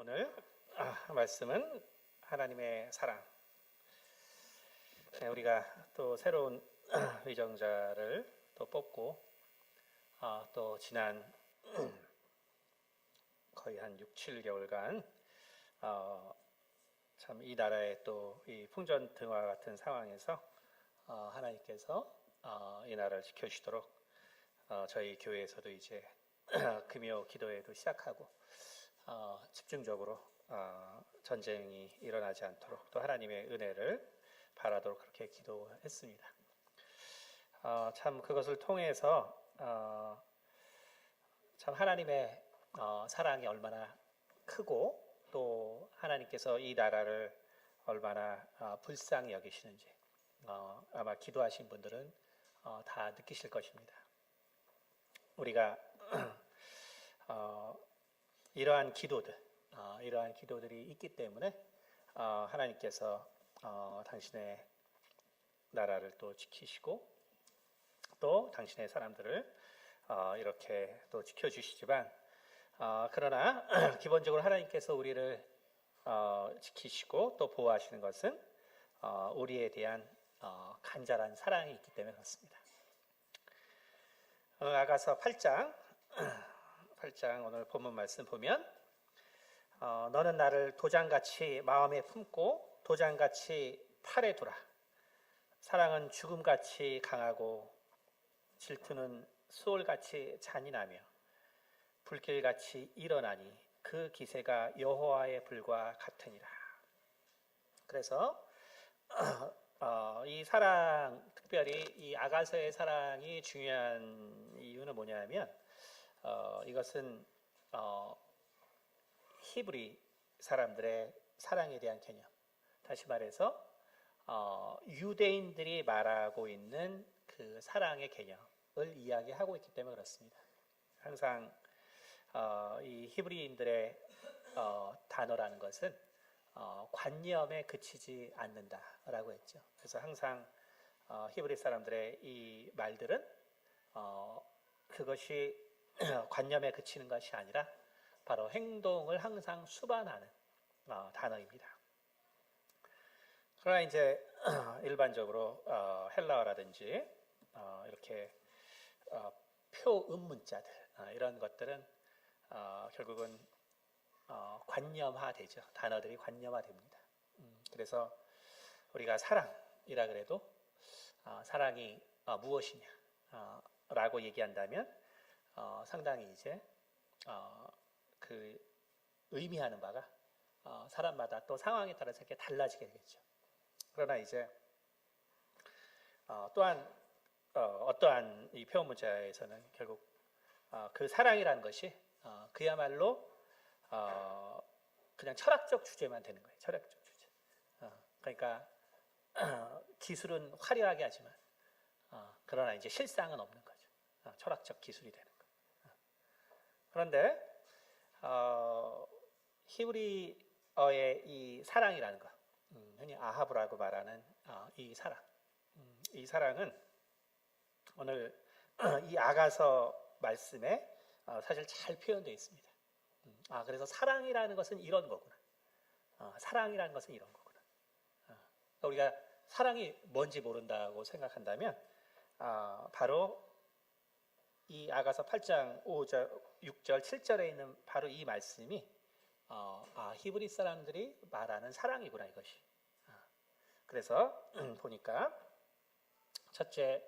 오늘 말씀은 하나님의 사랑. 우리가 또 새로운 위정자를 또 뽑고 또 지난 거의 한 6, 7개월간 참 이 나라의 또 이 풍전등화 같은 상황에서 하나님께서 이 나라를 지켜주시도록 저희 교회에서도 이제 금요 기도회도 시작하고 집중적으로 전쟁이 일어나지 않도록 또 하나님의 은혜를 바라도록 그렇게 기도했습니다. 참 그것을 통해서 참 하나님의 사랑이 얼마나 크고 또 하나님께서 이 나라를 얼마나 불쌍히 여기시는지 아마 기도하신 분들은 다 느끼실 것입니다. 우리가 이러한 기도들이 있기 때문에 하나님께서 당신의 나라를 또 지키시고 또 당신의 사람들을 이렇게 또 지켜주시지만 그러나 기본적으로 하나님께서 우리를 지키시고 또 보호하시는 것은 우리에 대한 간절한 사랑이 있기 때문에 그렇습니다. 아가서 8장 오늘 본문 말씀 보면 너는 나를 도장같이 마음에 품고 도장같이 팔에 두라. 사랑은 죽음같이 강하고 질투는 수월같이 잔인하며 불길같이 일어나니 그 기세가 여호와의 불과 같으니라. 그래서 이 사랑, 특별히 이 아가서의 사랑이 중요한 이유는 뭐냐면 이것은 히브리 사람들의 사랑에 대한 개념, 다시 말해서 유대인들이 말하고 있는 그 사랑의 개념을 이야기하고 있기 때문에 그렇습니다. 항상 이 히브리인들의 단어라는 것은 관념에 그치지 않는다라고 했죠. 그래서 항상 히브리 사람들의 이 말들은 그것이 관념에 그치는 것이 아니라 바로 행동을 항상 수반하는 단어입니다. 그러나 이제 일반적으로 헬라어라든지 이렇게 표음문자들 이런 것들은 결국은 관념화되죠. 단어들이 관념화됩니다. 그래서 우리가 사랑이라 그래도 사랑이 무엇이냐 라고 얘기한다면 상당히 이제 그 의미하는 바가 사람마다 또 상황에 따라서 이렇게 달라지게 되겠죠. 그러나 이제 또한 어떠한 이 표현문자에서는 결국 그 사랑이라는 것이 그야말로 그냥 철학적 주제만 되는 거예요. 철학적 주제. 그러니까 기술은 화려하게 하지만 그러나 이제 실상은 없는 거죠. 철학적 기술이 되는 거. 그런데 히브리어의 이 사랑이라는 것, 흔히 아하브라고 말하는 이 사랑, 이 사랑은 오늘 이 아가서 말씀에 사실 잘 표현되어 있습니다. 그래서 사랑이라는 것은 이런 거구나. 사랑이라는 것은 이런 거구나. 우리가 사랑이 뭔지 모른다고 생각한다면 바로 이 아가서 8장 5절, 6절, 7절에 있는 바로 이 말씀이 히브리 사람들이 말하는 사랑이구나 이것이. 그래서 보니까 첫째,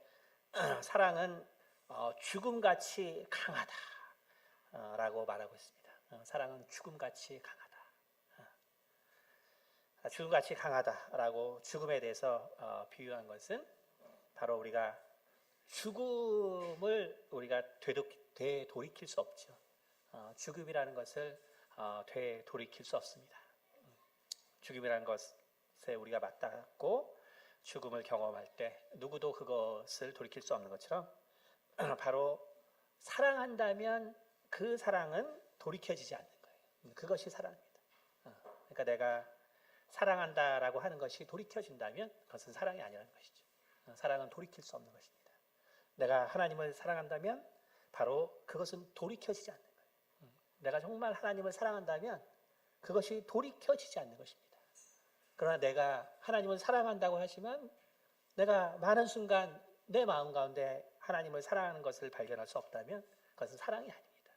사랑은 죽음같이 강하다라고 말하고 있습니다. 사랑은 죽음같이 강하다. 죽음같이 강하다라고 죽음에 대해서 비유한 것은 바로 우리가 죽음을 우리가 되돌이킬 수 없죠. 죽음이라는 것을 되돌이킬 수 없습니다. 죽음이라는 것에 우리가 맞닿고 죽음을 경험할 때 누구도 그것을 돌이킬 수 없는 것처럼 바로 사랑한다면 그 사랑은 돌이켜지지 않는 거예요. 그것이 사랑입니다. 그러니까 내가 사랑한다라고 하는 것이 돌이켜진다면 그것은 사랑이 아니라는 것이죠. 사랑은 돌이킬 수 없는 것입니다. 내가 하나님을 사랑한다면 바로 그것은 돌이켜지지 않는 거예요. 내가 정말 하나님을 사랑한다면 그것이 돌이켜지지 않는 것입니다. 그러나 내가 하나님을 사랑한다고 하지만 내가 많은 순간 내 마음 가운데 하나님을 사랑하는 것을 발견할 수 없다면 그것은 사랑이 아닙니다.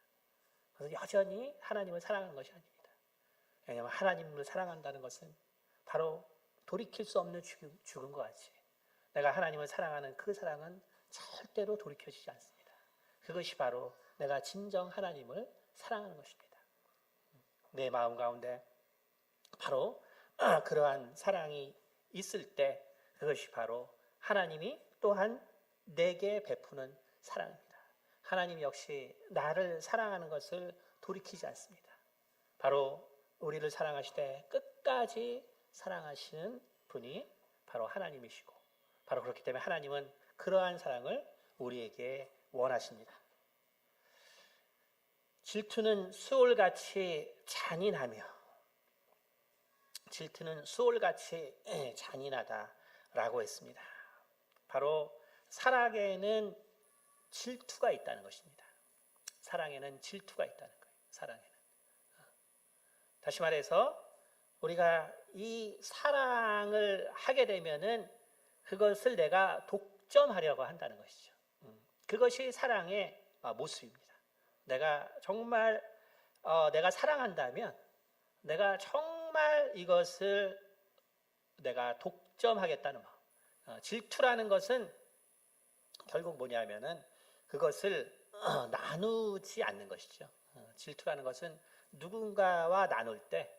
그래서 여전히 하나님을 사랑하는 것이 아닙니다. 왜냐하면 하나님을 사랑한다는 것은 바로 돌이킬 수 없는 죽음과 같이 내가 하나님을 사랑하는 그 사랑은 절대로 돌이켜지지 않습니다. 그것이 바로 내가 진정 하나님을 사랑하는 것입니다. 내 마음 가운데 바로 그러한 사랑이 있을 때 그것이 바로 하나님이 또한 내게 베푸는 사랑입니다. 하나님 역시 나를 사랑하는 것을 돌이키지 않습니다. 바로 우리를 사랑하시되 끝까지 사랑하시는 분이 바로 하나님이시고 바로 그렇기 때문에 하나님은 그러한 사랑을 우리에게 원하십니다. 질투는 수올같이 잔인하며 질투는 수올같이 잔인하다라고 했습니다. 바로 사랑에는 질투가 있다는 것입니다. 사랑에는 질투가 있다는 거예요. 사랑에는. 다시 말해서 우리가 이 사랑을 하게 되면은 그것을 내가 독점하려고 한다는 것이죠. 그것이 사랑의 모습입니다. 내가 정말 내가 사랑한다면 내가 정말 이것을 내가 독점하겠다는 마음. 질투라는 것은 결국 뭐냐면은 그것을 나누지 않는 것이죠. 질투라는 것은 누군가와 나눌 때,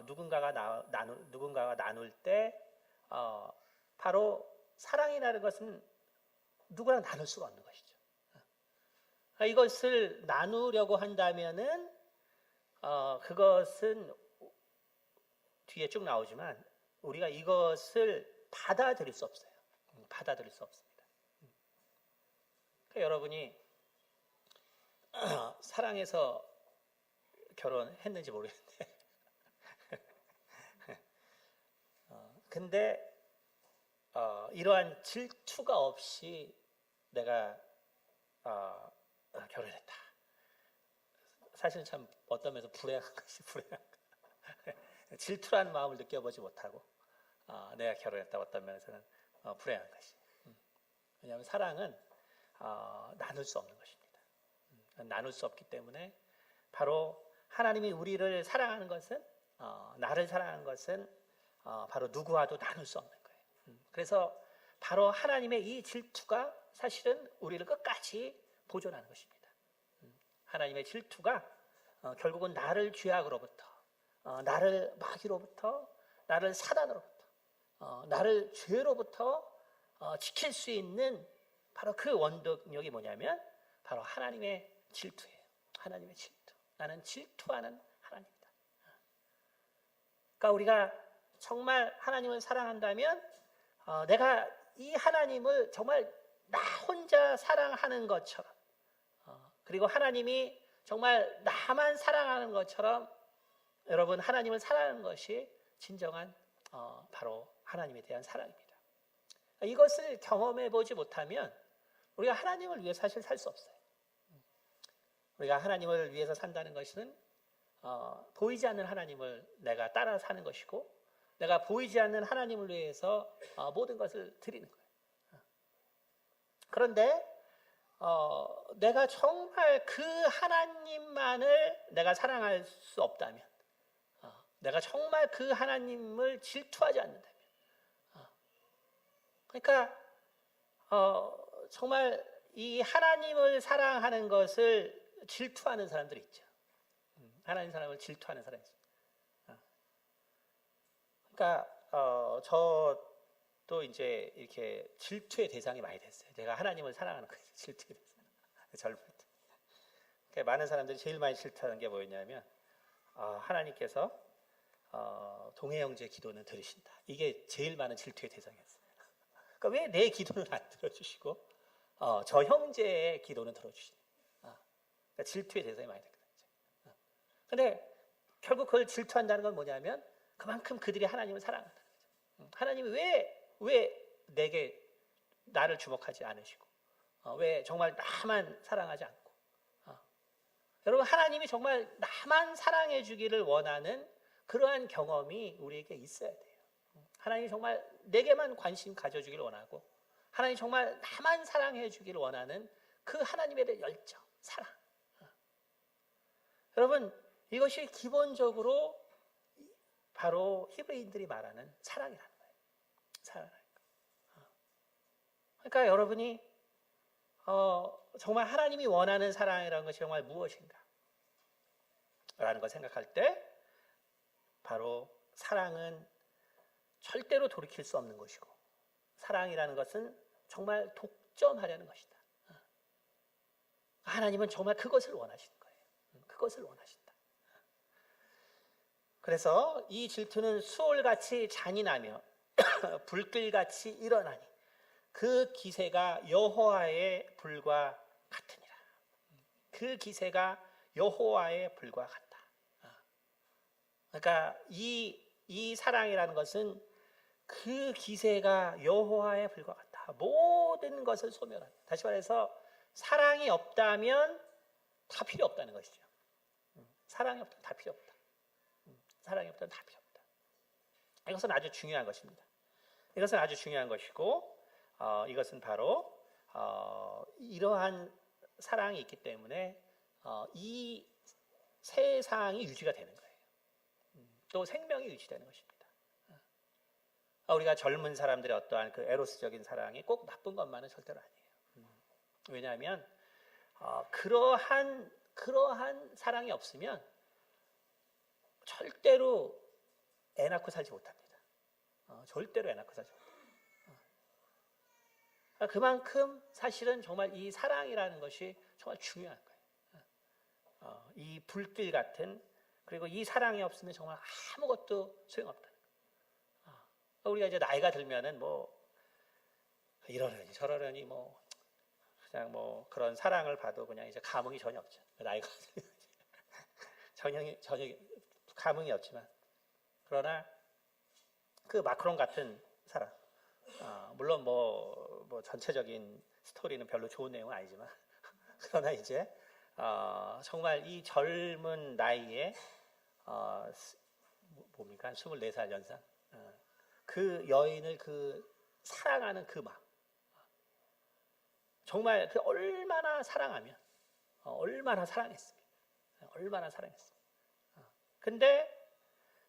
누군가가 나눌 때, 바로 사랑이라는 것은 누구랑 나눌 수가 없는 것이죠. 이것을 나누려고 한다면은 그것은 뒤에 쭉 나오지만 우리가 이것을 받아들일 수 없어요. 받아들일 수 없습니다. 그러니까 여러분이 사랑해서 결혼했는지 모르겠는데 근데 이러한 질투가 없이 내가 결혼했다. 사실은 참 어떤 면에서 불행한 것이 불행한 것. 질투라는 마음을 느껴보지 못하고 내가 결혼했다. 어떤 면에서는 불행한 것이. 왜냐하면 사랑은 나눌 수 없는 것입니다. 나눌 수 없기 때문에 바로 하나님이 우리를 사랑하는 것은 나를 사랑하는 것은 바로 누구와도 나눌 수 없는 거예요. 그래서 바로 하나님의 이 질투가 사실은 우리를 끝까지 보존하는 것입니다. 하나님의 질투가 결국은 나를 죄악으로부터, 나를 마귀로부터, 나를 사단으로부터, 나를 죄로부터 지킬 수 있는 바로 그 원동력이 뭐냐면 바로 하나님의 질투예요. 하나님의 질투. 나는 질투하는 하나님이다. 그러니까 우리가 정말 하나님을 사랑한다면 내가 이 하나님을 정말 나 혼자 사랑하는 것처럼 그리고 하나님이 정말 나만 사랑하는 것처럼 여러분 하나님을 사랑하는 것이 진정한 바로 하나님에 대한 사랑입니다. 이것을 경험해 보지 못하면 우리가 하나님을 위해 사실 살 수 없어요. 우리가 하나님을 위해서 산다는 것은 보이지 않는 하나님을 내가 따라 사는 것이고 내가 보이지 않는 하나님을 위해서 모든 것을 드리는 거예요. 그런데 내가 정말 그 하나님만을 내가 사랑할 수 없다면 내가 정말 그 하나님을 질투하지 않는다면 그러니까 정말 이 하나님을 사랑하는 것을 질투하는 사람들이 있죠. 하나님 사람을 질투하는 사람이 있어요. 그러니까 저도 이제 이렇게 질투의 대상이 많이 됐어요. 제가 하나님을 사랑하는 거예요. 질투의 대상. 젊을 때. 그러니까 많은 사람들이 제일 많이 질투하는 게 뭐였냐면 하나님께서 동해 형제 기도는 들으신다. 이게 제일 많은 질투의 대상이었어요. 그러니까 왜 내 기도는 안 들어주시고 저 형제의 기도는 들어주시냐. 그러니까 질투의 대상이 많이 됐거든요. 근데 결국 그걸 질투한다는 건 뭐냐면 그만큼 그들이 하나님을 사랑한다는 거죠. 하나님이 왜 내게 나를 주목하지 않으시고 왜 정말 나만 사랑하지 않고 여러분, 하나님이 정말 나만 사랑해 주기를 원하는 그러한 경험이 우리에게 있어야 돼요. 하나님이 정말 내게만 관심 가져주기를 원하고, 하나님이 정말 나만 사랑해 주기를 원하는 그 하나님에 대한 열정, 사랑. 여러분, 이것이 기본적으로 바로 히브리인들이 말하는 사랑이라는 거예요. 사랑이라는 거. 그러니까 여러분이 정말 하나님이 원하는 사랑이라는 것이 정말 무엇인가? 라는 걸 생각할 때 바로 사랑은 절대로 돌이킬 수 없는 것이고, 사랑이라는 것은 정말 독점하려는 것이다. 하나님은 정말 그것을 원하시는 거예요. 그것을 원하신다. 그래서 이 질투는 수월같이 잔인하며 불길같이 일어나니 그 기세가 여호와의 불과 같으니라. 그 기세가 여호와의 불과 같다. 그러니까 이 사랑이라는 것은 그 기세가 여호와의 불과 같다. 모든 것을 소멸한다. 다시 말해서 사랑이 없다면 다 필요 없다는 것이죠. 사랑이 없다면 다 필요 없다. 사랑이 없다면 다 필요 없다. 이것은 아주 중요한 것입니다. 이것은 아주 중요한 것이고, 이것은 바로 이러한 사랑이 있기 때문에 이 세상이 유지가 되는 거예요. 또 생명이 유지되는 것입니다. 우리가 젊은 사람들의 어떠한 그 에로스적인 사랑이 꼭 나쁜 것만은 절대로 아니에요. 왜냐하면 그러한 사랑이 없으면 절대로 애 낳고 살지 못합니다. 절대로 애 낳고 살지 못합니다. 그만큼 사실은 정말 이 사랑이라는 것이 정말 중요한 거예요. 이 불길 같은, 그리고 이 사랑이 없으면 정말 아무것도 소용없다는 거예요. 우리가 이제 나이가 들면은 뭐 이러려니 저러려니 뭐 그냥 뭐 그런 사랑을 봐도 그냥 이제 감흥이 전혀 없죠. 나이가 전혀 감흥이 없지만, 그러나 그 마크롱 같은 사람, 물론 뭐 전체적인 스토리는 별로 좋은 내용은 아니지만, 그러나 이제 정말 이 젊은 나이에 뭡니까? 24살 연상, 그 여인을 사랑하는 그 마음, 정말 그 얼마나 사랑하면 얼마나 사랑했습니다. 얼마나 사랑했습니다. 근데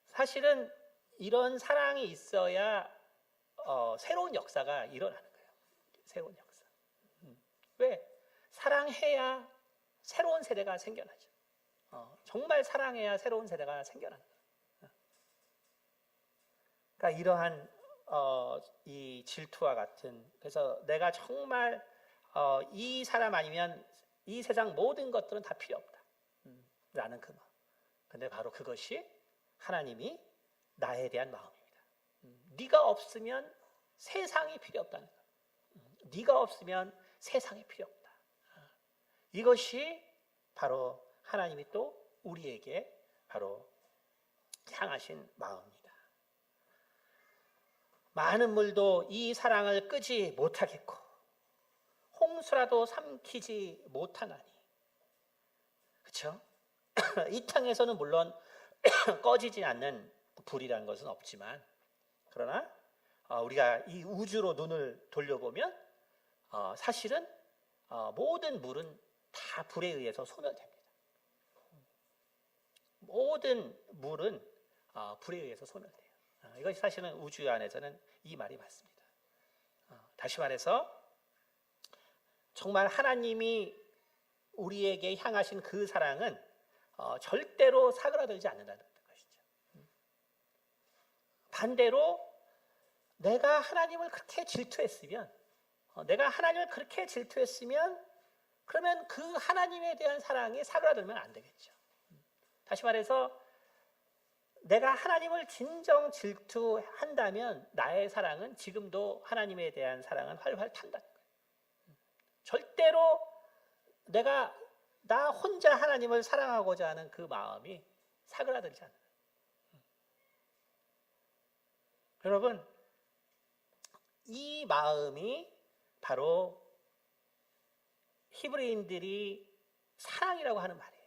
사실은 이런 사랑이 있어야 새로운 역사가 일어나는 거예요. 새로운 역사. 왜? 사랑해야 새로운 세대가 생겨나죠. 정말 사랑해야 새로운 세대가 생겨나는 거예요. 그러니까 이러한 이 질투와 같은, 그래서 내가 정말 이 사람 아니면 이 세상 모든 것들은 다 필요 없다 라는 그 마음. 근데 바로 그것이 하나님이 나에 대한 마음입니다. 네가 없으면 세상이 필요 없다는 거예요. 네가 없으면 세상이 필요 없다. 이것이 바로 하나님이 또 우리에게 바로 향하신 마음입니다. 많은 물도 이 사랑을 끄지 못하겠고 홍수라도 삼키지 못하나니. 그렇죠? 이 땅에서는 물론 꺼지지 않는 불이라는 것은 없지만, 그러나 우리가 이 우주로 눈을 돌려보면 사실은 모든 물은 다 불에 의해서 소멸됩니다. 모든 물은 불에 의해서 소멸돼요. 이것이 사실은 우주 안에서는 이 말이 맞습니다. 다시 말해서 정말 하나님이 우리에게 향하신 그 사랑은 절대로 사그라들지 않는다는 것이죠. 반대로 내가 하나님을 그렇게 질투했으면, 그러면 그 하나님에 대한 사랑이 사그라들면 안 되겠죠. 다시 말해서 내가 하나님을 진정 질투한다면 나의 사랑은 지금도 하나님에 대한 사랑은 활활 탄다는 거예요. 절대로 나 혼자 하나님을 사랑하고자 하는 그 마음이 사그라들지 않아요. 여러분, 이 마음이 바로 히브리인들이 사랑이라고 하는 말이에요.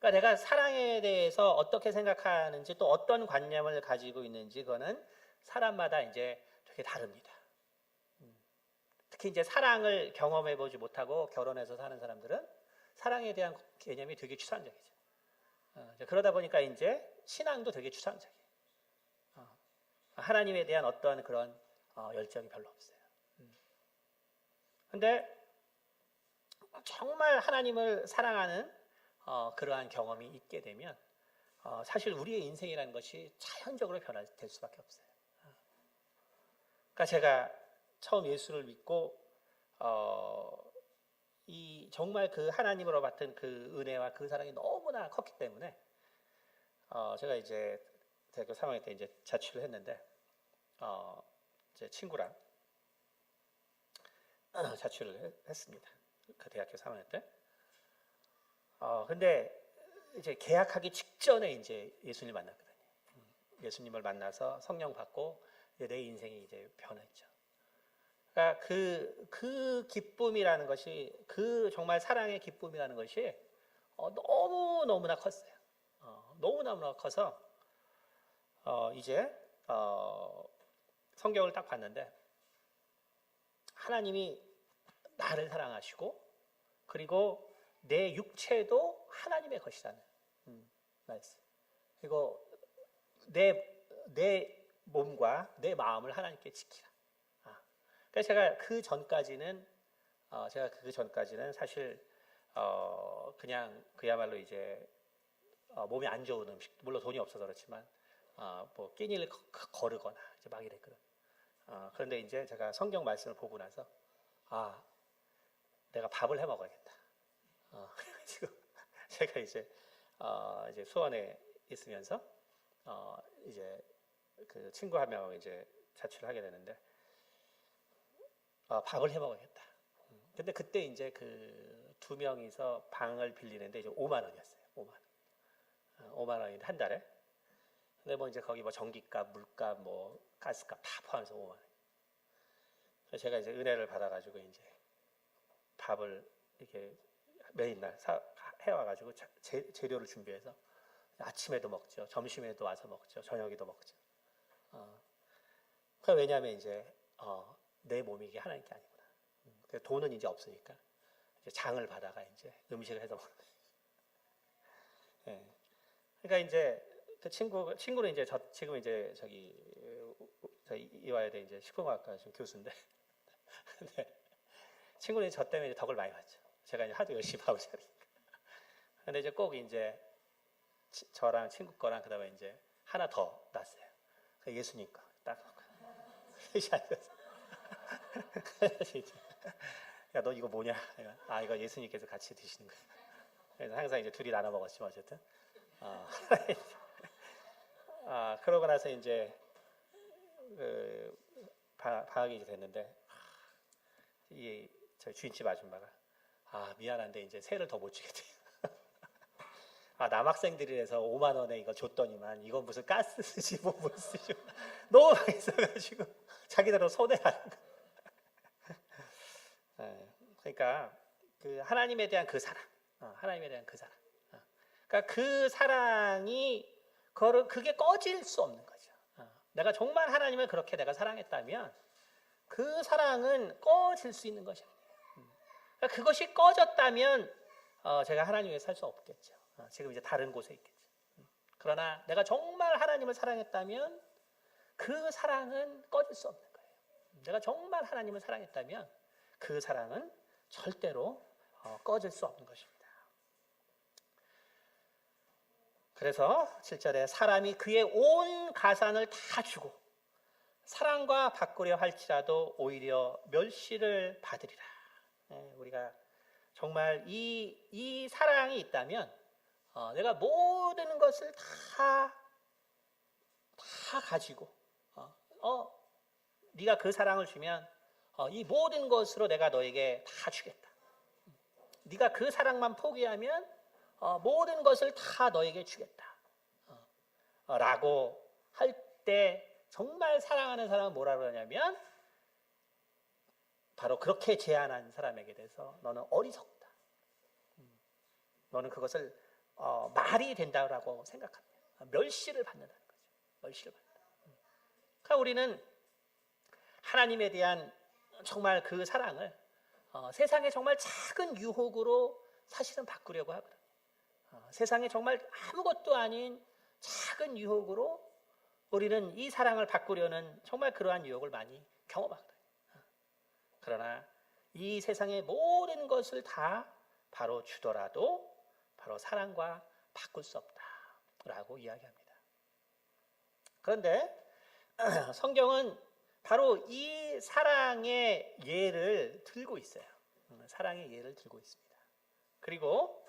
그러니까 내가 사랑에 대해서 어떻게 생각하는지 또 어떤 관념을 가지고 있는지 그거는 사람마다 이제 되게 다릅니다. 특히 이제 사랑을 경험해 보지 못하고 결혼해서 사는 사람들은 사랑에 대한 개념이 되게 추상적이죠. 그러다 보니까 이제 신앙도 되게 추상적이에요. 하나님에 대한 어떤 그런 열정이 별로 없어요. 근데 정말 하나님을 사랑하는 그러한 경험이 있게 되면 사실 우리의 인생이라는 것이 자연적으로 변화될 수밖에 없어요. 그러니까 제가 처음 예수를 믿고 이 정말 그 하나님으로 받은 그 은혜와 그 사랑이 너무나 컸기 때문에 제가 이제 대학교 3학년 때 이제 자취를 했는데 제 친구랑 자취를 했습니다. 그 대학교 3학년 때. 근데 이제 계약하기 직전에 이제 예수님을 만났거든요. 예수님을 만나서 성령 받고 내 인생이 이제 변했죠. 그러니까 그 기쁨이라는 것이, 그 정말 사랑의 기쁨이라는 것이 너무나 컸어요. 너무너무나 커서 이제 성경을 딱 봤는데 하나님이 나를 사랑하시고 그리고 내 육체도 하나님의 것이라는 말씀. 그리고 내 몸과 내 마음을 하나님께 지키라. 그래서 제가 그 전까지는 사실 그냥 그야말로 이제 몸이 안 좋은 음식, 물론 돈이 없어서 그렇지만 뭐 끼니를 거르거나 이제 막 이랬거든. 그런데 이제 제가 성경 말씀을 보고 나서 내가 밥을 해 먹어야겠다. 그래가지고 제가 이제 수원에 있으면서 이제 그 친구 한 명 이제 자취를 하게 되는데 밥을 해 먹어야겠다. 근데 그때 이제 그 두 명이서 방을 빌리는데 이제 5만 원이었어요. 5만 원. 5만 원인데 한 달에. 근데 뭐 이제 거기 뭐 전기값, 물값, 뭐 가스값 다 포함해서 5만 원. 그래서 제가 이제 은혜를 받아가지고 이제 밥을 이렇게 매일날 해와가지고 재료를 준비해서 아침에도 먹죠, 점심에도 와서 먹죠, 저녁에도 먹죠. 그 왜냐하면 이제 내 몸이 이게 하나님께 아니구나. 돈은 이제 없으니까 이제 장을 받아가 이제 음식을 해서 먹는. 예. 그러니까 이제 그 친구는 이제 지금 이제 저희 이화여대 이제 식품과학과 지금 교수인데, 근데 친구는 저 때문에 이제 덕을 많이 봤죠. 제가 이제 하도 열심히 밥을 차리니까. 근데 이제 꼭 이제 저랑 친구 거랑 그다음에 이제 하나 더 놨어요. 예수님 거 딱 놓고 셋이 앉아서. 야, 너 이거 뭐냐? 이거 예수님께서 같이 드시는 거야. 그래서 항상 이제 둘이 나눠 먹었지만 어쨌든. 그러고 나서 이제 방학이 이제 됐는데 저희 주인집 아줌마가 미안한데 이제 세를 더 못 주겠대요. 남학생들이라서 5만 원에 이거 줬더니만 이건 무슨 가스 쓰지 뭐 쓰지 너무 많이 써가지고 자기들은 손해라는 거. 그러니까 그 하나님에 대한 그 사랑, 하나님에 대한 그 사랑. 그러니까 그 사랑이 그게 꺼질 수 없는 거죠. 내가 정말 하나님을 그렇게 내가 사랑했다면 그 사랑은 꺼질 수 있는 것이 아니에요. 그러니까 그것이 꺼졌다면 제가 하나님 위해 살 수 없겠죠. 지금 이제 다른 곳에 있겠죠. 그러나 내가 정말 하나님을 사랑했다면 그 사랑은 꺼질 수 없는 거예요. 내가 정말 하나님을 사랑했다면 그 사랑은 절대로 꺼질 수 없는 것입니다. 그래서 7절에 사람이 그의 온 가산을 다 주고 사랑과 바꾸려 할지라도 오히려 멸시를 받으리라. 우리가 정말 이 사랑이 있다면 내가 모든 것을 다 가지고 네가 그 사랑을 주면 이 모든 것으로 내가 너에게 다 주겠다. 네가 그 사랑만 포기하면 모든 것을 다 너에게 주겠다. 라고 할 때 정말 사랑하는 사람은 뭐라 그러냐면 바로 그렇게 제안한 사람에게 대해서 너는 어리석다. 너는 그것을 말이 된다고 생각합니다. 멸시를 받는다는 거죠. 멸시를 받는다. 그러니까 우리는 하나님에 대한 정말 그 사랑을 세상의 정말 작은 유혹으로 사실은 바꾸려고 하거든요. 세상에 정말 아무것도 아닌 작은 유혹으로 우리는 이 사랑을 바꾸려는 정말 그러한 유혹을 많이 경험하거든요. 그러나 이 세상의 모든 것을 다 바로 주더라도 바로 사랑과 바꿀 수 없다라고 이야기합니다. 그런데 성경은 바로 이 사랑의 예를 들고 있어요. 사랑의 예를 들고 있습니다. 그리고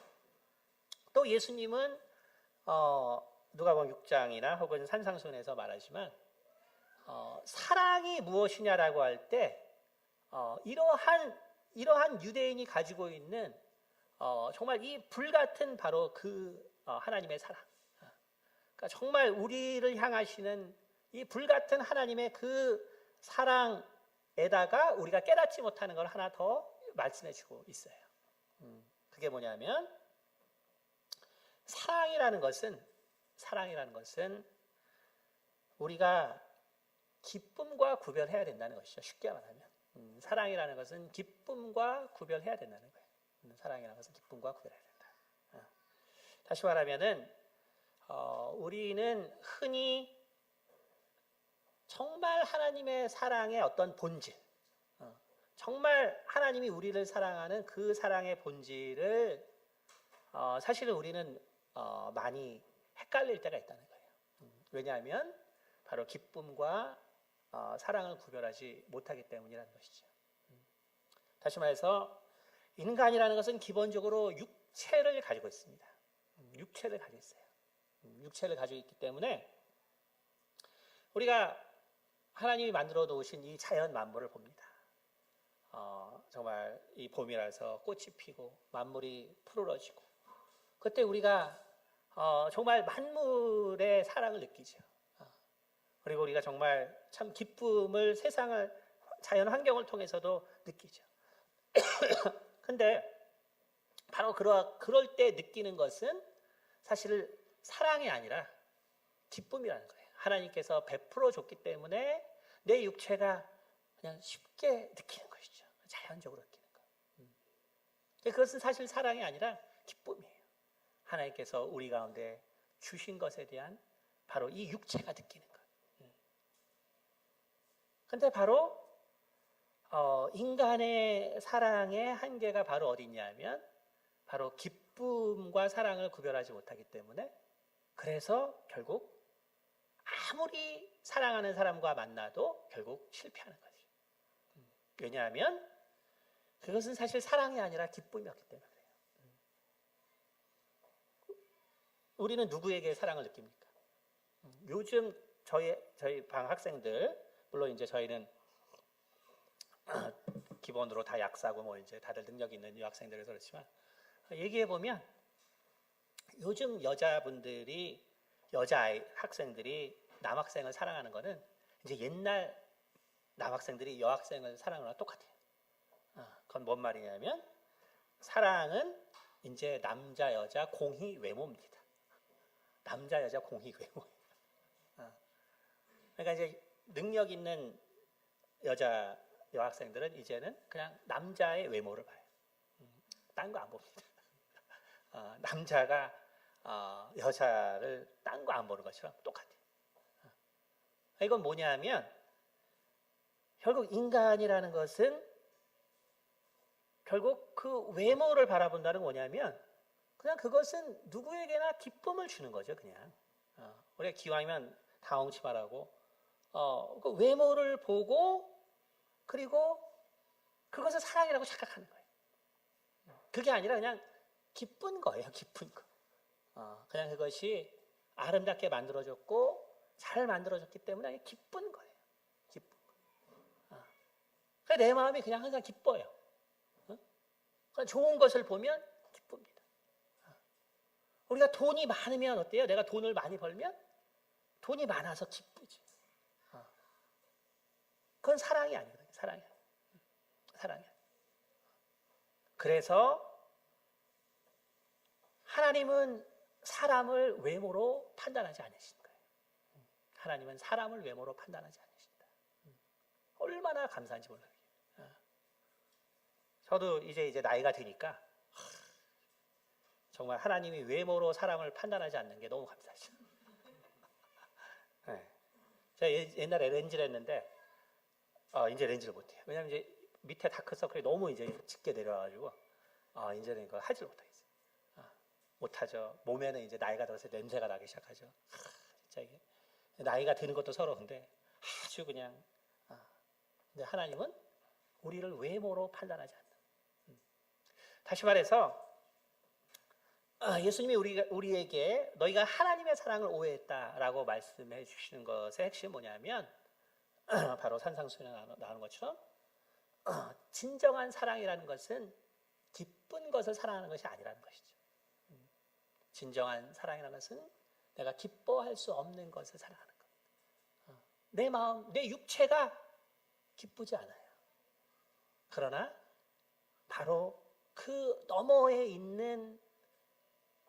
또 예수님은 누가복음 6장이나 혹은 산상수훈에서 말하지만 사랑이 무엇이냐라고 할 때 이러한 유대인이 가지고 있는 정말 이 불같은 바로 그 하나님의 사랑, 그러니까 정말 우리를 향하시는 이 불같은 하나님의 그 사랑에다가 우리가 깨닫지 못하는 걸 하나 더 말씀해주고 있어요. 그게 뭐냐면 사랑이라는 것은 우리가 기쁨과 구별해야 된다는 것이죠. 쉽게 말하면 사랑이라는 것은 기쁨과 구별해야 된다는 거예요. 사랑이라는 것은 기쁨과 구별해야 된다. 다시 말하면은 우리는 흔히 정말 하나님의 사랑의 어떤 본질, 정말 하나님이 우리를 사랑하는 그 사랑의 본질을 사실은 우리는 많이 헷갈릴 때가 있다는 거예요. 왜냐하면 바로 기쁨과 사랑을 구별하지 못하기 때문이라는 것이죠. 다시 말해서 인간이라는 것은 기본적으로 육체를 가지고 있습니다. 육체를 가지고 있어요. 육체를 가지고 있기 때문에 우리가 하나님이 만들어 놓으신 이 자연 만물을 봅니다. 정말 이 봄이라서 꽃이 피고 만물이 푸르러지고 그때 우리가 정말 만물의 사랑을 느끼죠. 그리고 우리가 정말 참 기쁨을 세상을 자연 환경을 통해서도 느끼죠. 근데 바로 그럴 때 느끼는 것은 사실 사랑이 아니라 기쁨이라는 거예요. 하나님께서 베풀어 줬기 때문에 내 육체가 그냥 쉽게 느끼는 것이죠. 자연적으로 느끼는 것. 그것은 사실 사랑이 아니라 기쁨이에요. 하나님께서 우리 가운데 주신 것에 대한 바로 이 육체가 느끼는 것. 그런데 바로 인간의 사랑의 한계가 바로 어디 있냐면 바로 기쁨과 사랑을 구별하지 못하기 때문에 그래서 결국 아무리 사랑하는 사람과 만나도 결국 실패하는 거죠. 왜냐하면 그것은 사실 사랑이 아니라 기쁨이었기 때문에 그래요. 우리는 누구에게 사랑을 느낍니까? 요즘 저희 방 학생들, 물론 이제 저희는 기본으로 다 약사고 뭐 이제 다들 능력 있는 유학생들에서 그렇지만 얘기해 보면 요즘 학생들이 남학생을 사랑하는 거는 이제 옛날 남학생들이 여학생을 사랑하는 거랑 똑같아요. 그건 뭔 말이냐면 사랑은 이제 남자 여자 공히 외모입니다. 남자 여자 공히 외모. 그러니까 이제 능력 있는 여학생들은 이제는 그냥 남자의 외모를 봐요. 딴 거 안 봅니다. 남자가 여자를 딴 거 안 보는 것처럼 똑같아요. 이건 뭐냐면 결국 인간이라는 것은 결국 그 외모를 바라본다는 건 뭐냐면 그냥 그것은 누구에게나 기쁨을 주는 거죠. 그냥 우리가 기왕이면 다홍치마라고 그 외모를 보고 그리고 그것을 사랑이라고 착각하는 거예요. 그게 아니라 그냥 기쁜 거예요. 기쁜 거. 그냥 그것이 아름답게 만들어졌고 잘 만들어졌기 때문에 기쁜 거예요. 기쁜 거. 그래서 내 마음이 그냥 항상 기뻐요. 그냥 좋은 것을 보면 기쁩니다. 우리가 돈이 많으면 어때요? 내가 돈을 많이 벌면 돈이 많아서 기쁘지. 그건 사랑이 아니거든요. 사랑이. 그래서 하나님은 사람을 외모로 판단하지 않으신 거예요. 하나님은 사람을 외모로 판단하지 않으신다. 얼마나 감사한지 몰라요. 저도 이제 나이가 드니까 정말 하나님이 외모로 사람을 판단하지 않는 게 너무 감사하죠. 네. 제가 옛날에 렌즈를 했는데 이제 렌즈를 못해요. 왜냐하면 이제 밑에 다크서클이 너무 이제 짙게 내려와가지고 이제는 이거 하질 못하겠어요. 못하죠. 몸에는 이제 나이가 들어서 냄새가 나기 시작하죠. 진짜 이게 나이가 드는 것도 서러운데 아주 그냥 근데 하나님은 우리를 외모로 판단하지 않는. 다시 말해서 예수님이 우리에게 너희가 하나님의 사랑을 오해했다라고 말씀해 주시는 것의 핵심이 뭐냐면 바로 산상수훈에 나오는 것처럼 진정한 사랑이라는 것은 기쁜 것을 사랑하는 것이 아니라는 것이죠. 진정한 사랑이라는 것은 내가 기뻐할 수 없는 것을 사랑하는 것. 내 마음, 내 육체가 기쁘지 않아요. 그러나 바로 그 너머에 있는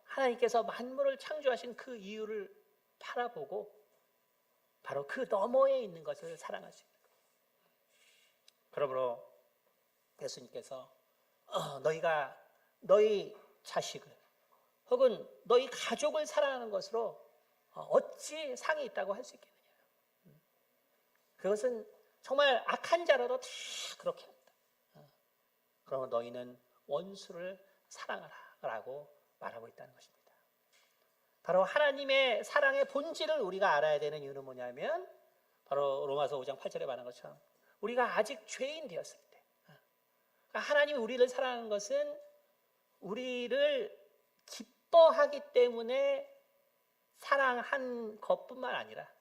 하나님께서 만물을 창조하신 그 이유를 바라보고 바로 그 너머에 있는 것을 사랑할 수 있는 거예요. 그러므로 예수님께서 너희가 너희 자식을 혹은 너희 가족을 사랑하는 것으로 어찌 상이 있다고 할 수 있겠느냐. 그것은 정말 악한 자라도 다 그렇게 한다. 그러면 너희는 원수를 사랑하라 라고 말하고 있다는 것입니다. 바로 하나님의 사랑의 본질을 우리가 알아야 되는 이유는 뭐냐면 바로 로마서 5장 8절에 말한 것처럼 우리가 아직 죄인 되었을 때 하나님이 우리를 사랑하는 것은 우리를 기뻐하기 때문에 사랑한 것뿐만 아니라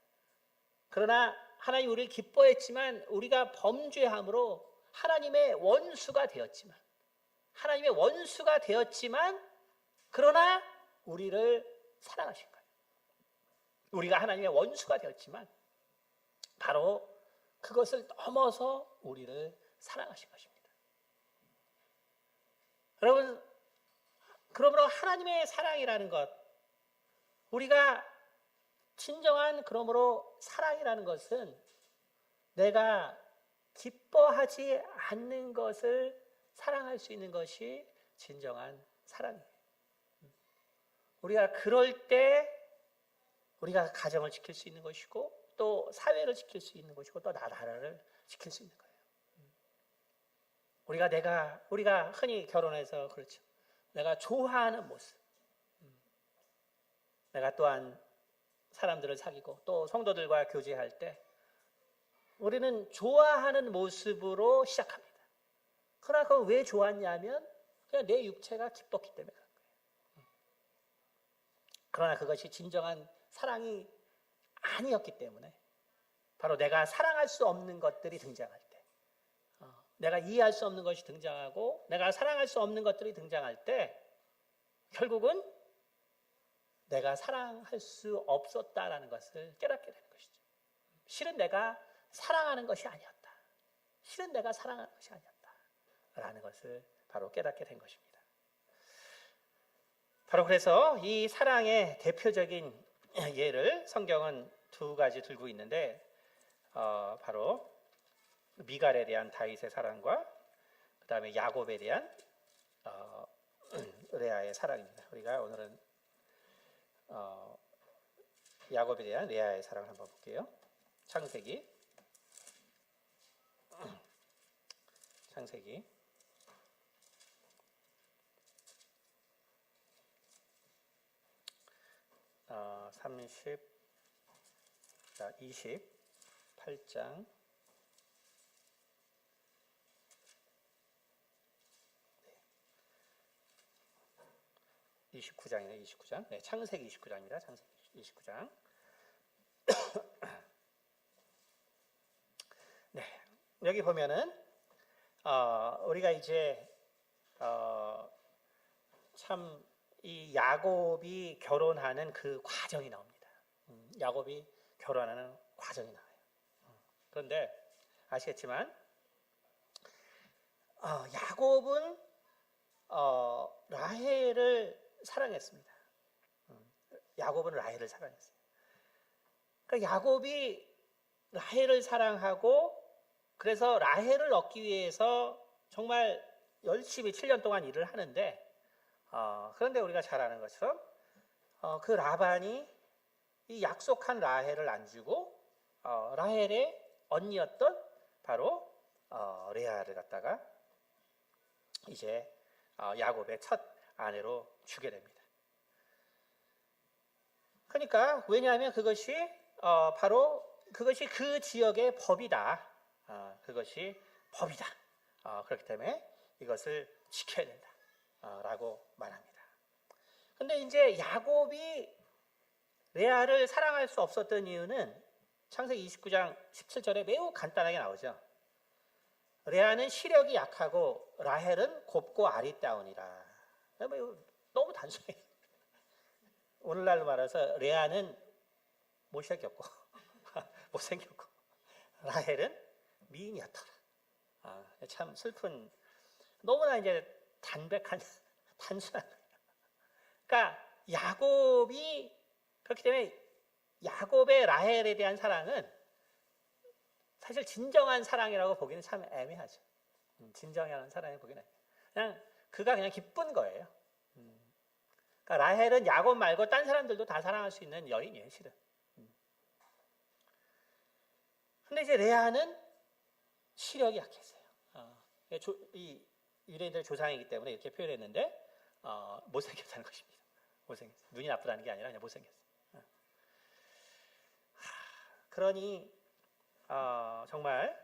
그러나 하나님이 우리를 기뻐했지만 우리가 범죄함으로 하나님의 원수가 되었지만 그러나 우리를 사랑하신 거예요. 우리가 하나님의 원수가 되었지만 바로 그것을 넘어서 우리를 사랑하신 것입니다. 여러분, 그러므로 하나님의 사랑이라는 것, 우리가 진정한 그러므로 사랑이라는 것은 내가 기뻐하지 않는 것을 사랑할 수 있는 것이 진정한 사랑이에요. 우리가 그럴 때 우리가 가정을 지킬 수 있는 것이고 또 사회를 지킬 수 있는 것이고 또 나라를 지킬 수 있는 거예요. 우리가 흔히 결혼해서 그렇죠. 내가 좋아하는 모습, 내가 또한 사람들을 사귀고 또 성도들과 교제할 때 우리는 좋아하는 모습으로 시작합니다. 그러나 그걸 왜 좋았냐면 그냥 내 육체가 기뻤기 때문에 그런 거예요. 그러나 그것이 진정한 사랑이 아니었기 때문에 바로 내가 사랑할 수 없는 것들이 등장할 때 내가 이해할 수 없는 것이 등장하고 내가 사랑할 수 없는 것들이 등장할 때 결국은 내가 사랑할 수 없었다라는 것을 깨닫게 되는 것이죠. 실은 내가 사랑하는 것이 아니었다. 실은 내가 사랑하는 것이 아니었다. 라는 것을 바로 깨닫게 된 것입니다. 바로 그래서 이 사랑의 대표적인 예를 성경은 두 가지 들고 있는데 바로 미갈에 대한 다윗의 사랑과 그 다음에 야곱에 대한 레아의 사랑입니다. 우리가 오늘은 야곱에 대한 레아의 사랑을 한번 볼게요. 창세기 28장 29장이네. 29장. 네, 창세기 29장입니다. 창세기 29장. 네, 여기 보면은 우리가 이제 참 이 야곱이 결혼하는 그 과정이 나옵니다. 야곱이 결혼하는 과정이 나와요. 그런데 아시겠지만 야곱은 라헬을 사랑했습니다. 야곱은 라헬을 사랑했어요. 그러니까 야곱이 라헬을 사랑하고 그래서 라헬을 얻기 위해서 정말 열심히 7년 동안 일을 하는데 그런데 우리가 잘 아는 것처럼 그 라반이 이 약속한 라헬을 안 주고 라헬의 언니였던 바로 레아를 갖다가 이제 야곱의 첫 아내로 주게 됩니다. 그러니까 왜냐하면 그것이 바로 그것이 그 지역의 법이다. 그것이 법이다. 그렇기 때문에 이것을 지켜야 된다. 라고 말합니다. 근데 이제 야곱이 레아를 사랑할 수 없었던 이유는 창세기 29장 17절에 매우 간단하게 나오죠. 레아는 시력이 약하고 라헬은 곱고 아리따우니라. 너무 단순해요. 오늘날로 말해서 레아는 못생겼고 못생겼고 라헬은 미인이었더라. 참 슬픈, 너무나 이제 단백한 단순한 거예요. 그러니까 야곱이 그렇기 때문에 야곱의 라헬에 대한 사랑은 사실 진정한 사랑이라고 보기는 참 애매하죠. 진정한 사랑이 보기는 그가 그냥 기쁜 거예요. 그러니까 라헬은 야곱 말고 딴 사람들도 다 사랑할 수 있는 여인이에요, 실은. 근데 이제 레아는 시력이 약했어요. 이 유대인들의 조상이기 때문에 이렇게 표현했는데 못생겼다는 것입니다. 못생겼어요. 눈이 나쁘다는 게 아니라 그냥 못생겼어요. 그러니 정말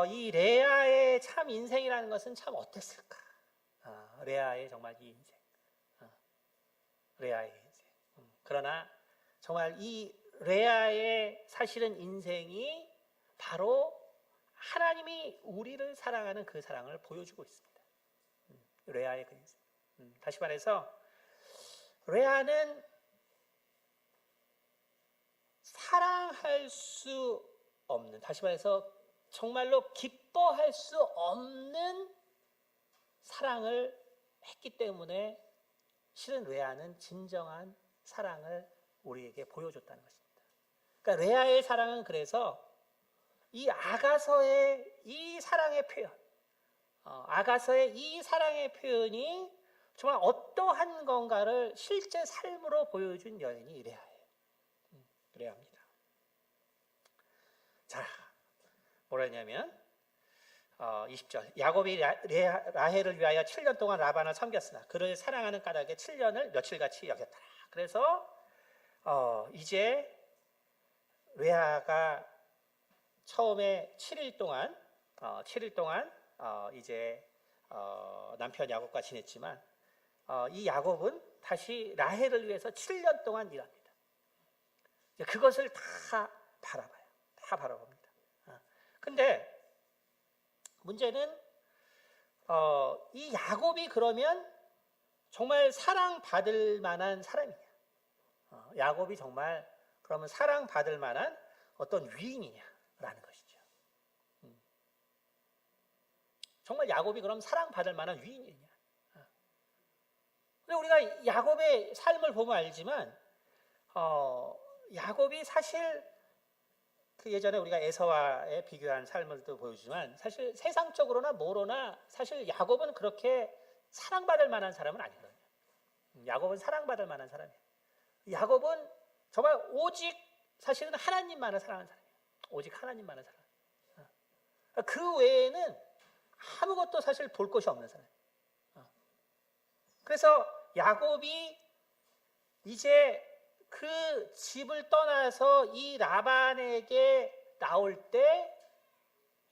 이 레아의 참 인생이라는 것은 참 어땠을까? 레아의 정말 이 인생, 레아의 인생. 그러나 정말 이 레아의 사실은 인생이 바로 하나님이 우리를 사랑하는 그 사랑을 보여주고 있습니다. 레아의 그 인생. 다시 말해서 레아는 사랑할 수 없는, 다시 말해서 정말로 기뻐할 수 없는 사랑을 했기 때문에 실은 레아는 진정한 사랑을 우리에게 보여줬다는 것입니다. 그러니까 레아의 사랑은 그래서 이 아가서의 이 사랑의 표현, 아가서의 이 사랑의 표현이 정말 어떠한 건가를 실제 삶으로 보여준 여인이 레아예요. 레아입니다. 자, 뭐라 했냐면 20절 야곱이 라헬을 위하여 7년 동안 라반을 섬겼으나 그를 사랑하는 까닭에 7년을 며칠같이 여겼더라. 그래서 이제 레아가 처음에 7일 동안 이제 남편 야곱과 지냈지만 이 야곱은 다시 라헬을 위해서 7년 동안 일합니다. 그것을 다 바라봐요. 다 바라봅니다. 근데 문제는 이 야곱이 그러면 정말 사랑받을 만한 사람이냐? 야곱이 정말 그러면 사랑받을 만한 어떤 위인이냐라는 것이죠. 정말 야곱이 그럼 사랑받을 만한 위인이냐? 근데 우리가 야곱의 삶을 보면 알지만 야곱이 사실 그 예전에 우리가 에서와의 비교한 삶을도 보여주지만 사실 세상적으로나 뭐로나 사실 야곱은 그렇게 사랑받을 만한 사람은 아니거든요. 야곱은 사랑받을 만한 사람이에요. 야곱은 정말 오직 사실은 하나님만을 사랑하는 사람이에요. 오직 하나님만을 사랑해요. 그 외에는 아무것도 사실 볼 것이 없는 사람이에요. 그래서 야곱이 이제 그 집을 떠나서 이 라반에게 나올 때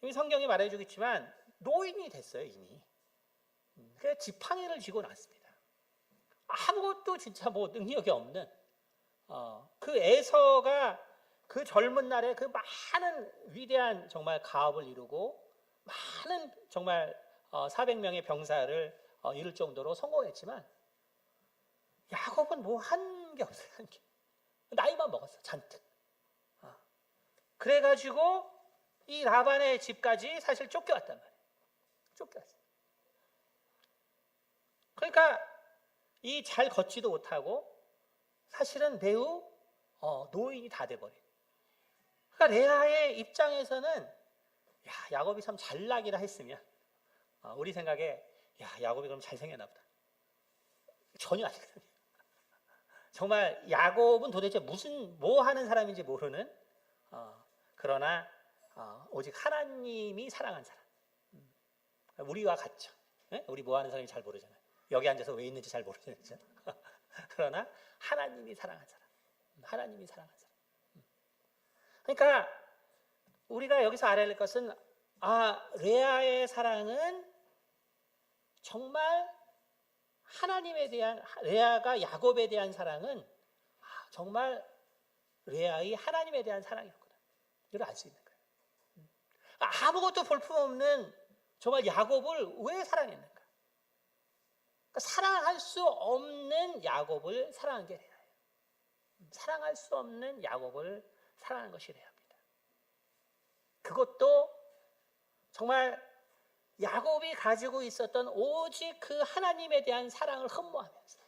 이 성경이 말해주겠지만 노인이 됐어요 이미. 그래서 지팡이를 쥐고 났습니다. 아무것도 진짜 뭐 능력이 없는 그 에서가 그 젊은 날에 그 많은 위대한 정말 가업을 이루고 많은 정말 400명의 병사를 이룰 정도로 성공했지만 야곱은 뭐 한 게 없어요. 한 게. 나이만 먹었어 잔뜩. 그래가지고 이 라반의 집까지 사실 쫓겨왔단 말이에요. 쫓겨왔어요. 그러니까 이 잘 걷지도 못하고 사실은 매우 노인이 다 돼버린. 그러니까 레아의 입장에서는 야곱이 참 잘나기라 했으면 우리 생각에 야곱이 그럼 잘생겼나 보다. 전혀 아니거든요. 정말 야곱은 도대체 뭐 하는 사람인지 모르는 그러나 오직 하나님이 사랑한 사람. 우리와 같죠. 네? 우리 뭐 하는 사람인지 잘 모르잖아요. 여기 앉아서 왜 있는지 잘 모르잖아요. 그러나 하나님이 사랑한 사람. 하나님이 사랑한 사람. 그러니까 우리가 여기서 알아야 할 것은 레아의 사랑은 정말 하나님에 대한, 레아가 야곱에 대한 사랑은 정말 레아의 하나님에 대한 사랑이었구나. 이걸 알 수 있는 거예요. 아무것도 볼품없는 정말 야곱을 왜 사랑했는가? 그러니까 사랑할 수 없는 야곱을 사랑한 게 레아예요. 사랑할 수 없는 야곱을 사랑한 것이 레아입니다. 그것도 정말 야곱이 가지고 있었던 오직 그 하나님에 대한 사랑을 흠모하면서.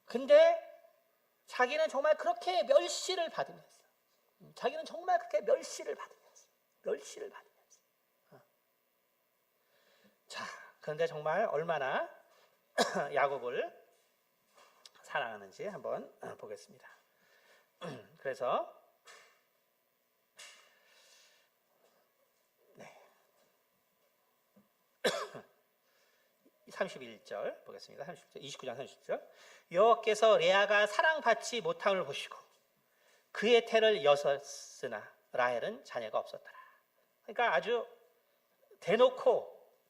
근데 자기는 정말 그렇게 멸시를 받으면서, 자기는 정말 그렇게 멸시를 받으면서. 자, 그런데 정말 얼마나 야곱을 사랑하는지 한번 보겠습니다. 그래서 31절 보겠습니다. 30절, 29장 30절. 여호와께서 레아가 사랑받지 못함을 보시고 그의 태를 여섰으나 라헬은 자녀가 없었더라. 그러니까 아주 대놓고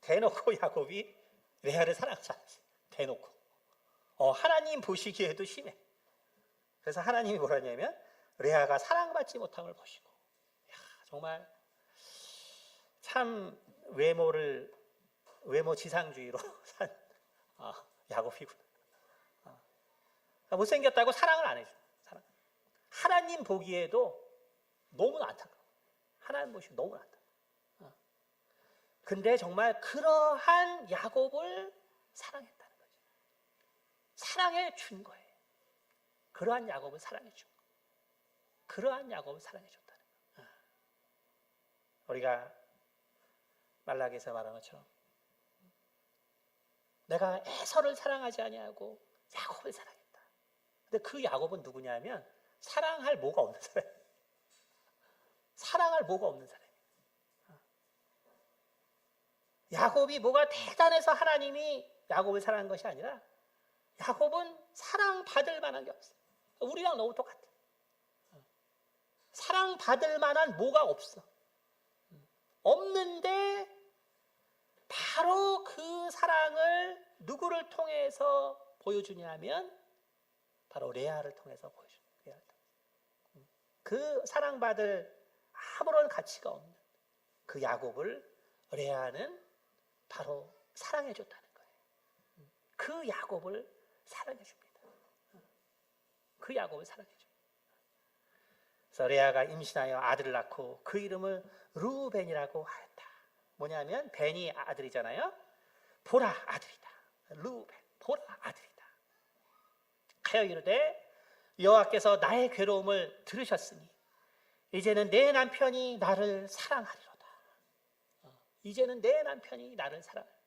야곱이 레아를 사랑하지 않았어요. 대놓고. 하나님 보시기에도 심해. 그래서 하나님이 뭐라냐면 레아가 사랑받지 못함을 보시고. 정말 참 외모 지상주의로 산 야곱이구나. 못생겼다고 사랑을 안 해줘. 하나님 보기에도 너무나 안타까워. 하나님 보시기 너무나 안타까워. 근데 정말 그러한 야곱을 사랑했다는 거죠. 사랑해 준 거예요. 그러한 야곱을 사랑해 준 거. 그러한 야곱을 사랑해 줬다는 거. 우리가 말라기에서 말한 것처럼 내가 에서를 사랑하지 아니하고 야곱을 사랑했다. 근데 그 야곱은 누구냐면 사랑할 뭐가 없는 사람이에요. 사랑할 뭐가 없는 사람이에요. 야곱이 뭐가 대단해서 하나님이 야곱을 사랑한 것이 아니라 야곱은 사랑받을 만한 게 없어요. 우리랑 너무 똑같아. 사랑받을 만한 뭐가 없어. 없는데 바로 그 사랑을 누구를 통해서 보여주냐면 바로 레아를 통해서 보여줘요. 그 사랑받을 아무런 가치가 없는 그 야곱을 레아는 바로 사랑해줬다는 거예요. 그 야곱을 사랑해줍니다. 그 야곱을 사랑해줍니다. 그래서 레아가 임신하여 아들을 낳고 그 이름을 르우벤이라고 하였다. 뭐냐면 벤이 아들이잖아요. 보라 아들이다. 르우벤 보라 아들이다. 하여 이르되 여호와께서 나의 괴로움을 들으셨으니 이제는 내 남편이 나를 사랑하리로다. 이제는 내 남편이 나를 사랑하리로다.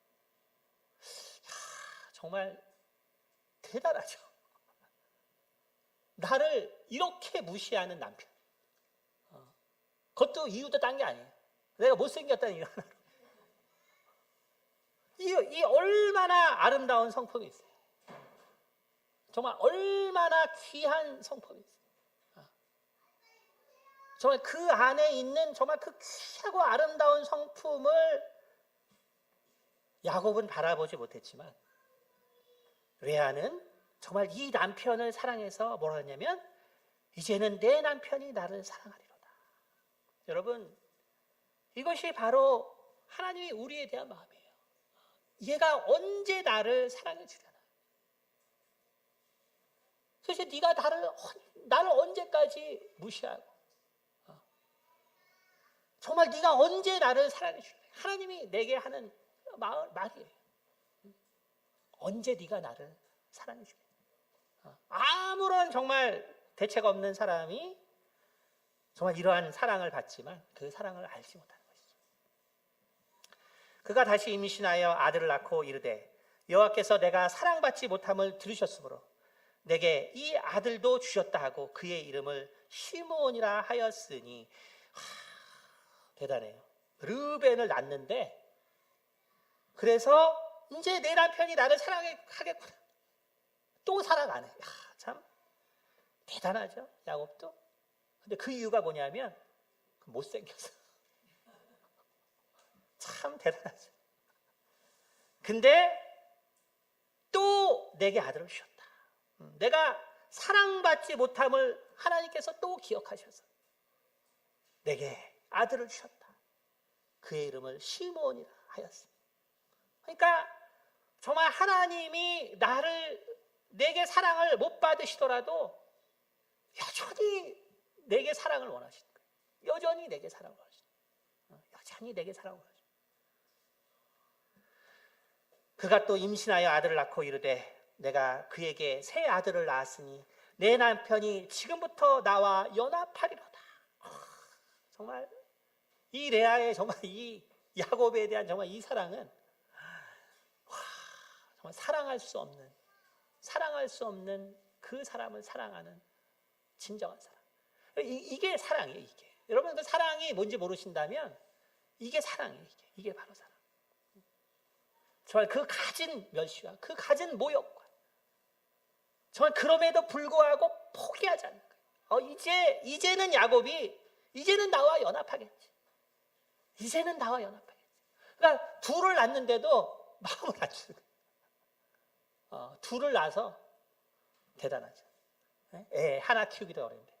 정말 대단하죠. 나를 이렇게 무시하는 남편. 그것도 이유도 딴 게 아니에요. 내가 못생겼다는 이유 하나로. 이 얼마나 아름다운 성품이 있어요. 정말 얼마나 귀한 성품이 있어요. 정말 그 안에 있는 정말 그 귀하고 아름다운 성품을 야곱은 바라보지 못했지만 레아는 정말 이 남편을 사랑해서 뭐라 했냐면 이제는 내 남편이 나를 사랑하리로다. 여러분, 이것이 바로 하나님이 우리에 대한 마음이에요. 얘가 언제 나를 사랑해 주려나? 도대체 네가 나를 언제까지 무시하고 정말 네가 언제 나를 사랑해 주려나? 하나님이 내게 하는 말이에요. 언제 네가 나를 사랑해 주겠냐? 아무런 정말 대책 없는 사람이 정말 이러한 사랑을 받지만 그 사랑을 알지 못하는 것이죠. 그가 다시 임신하여 아들을 낳고 이르되 여호와께서 내가 사랑받지 못함을 들으셨으므로 내게 이 아들도 주셨다 하고 그의 이름을 시므온이라 하였으니. 대단해요. 르벤을 낳는데 그래서 이제 내 남편이 나를 사랑하겠구나. 또 사랑 안 해. 참 대단하죠, 야곱도. 근데 그 이유가 뭐냐면 못생겨서. 참 대단하죠. 근데 또 내게 아들을 주셨다. 내가 사랑받지 못함을 하나님께서 또 기억하셔서 내게 아들을 주셨다. 그의 이름을 시므온이라 하였습니다. 그러니까 정말 하나님이 내게 사랑을 못 받으시더라도 여전히 내게 사랑을 원하시는 거예요. 여전히 내게 사랑을 원하시는 거예요. 여전히 내게 사랑을 원하시는 거예요. 그가 또 임신하여 아들을 낳고 이르되 내가 그에게 새 아들을 낳았으니 내 남편이 지금부터 나와 연합하리로다. 정말 이 레아의 정말 이 야곱에 대한 정말 이 사랑은 정말 사랑할 수 없는 그 사람을 사랑하는 진정한 사랑. 이게 사랑이에요. 이게 여러분 그 사랑이 뭔지 모르신다면 이게 사랑이에요. 이게 바로 사랑. 정말 그 가진 멸시와 그 가진 모욕과 정말 그럼에도 불구하고 포기하지 않는 거예요. 이제는 야곱이 이제는 나와 연합하겠지. 이제는 나와 연합하겠지. 그러니까 둘을 낳는데도 마음을 안 주는 거예요. 둘을 낳아서 대단하죠. 애 하나 키우기도 어려운데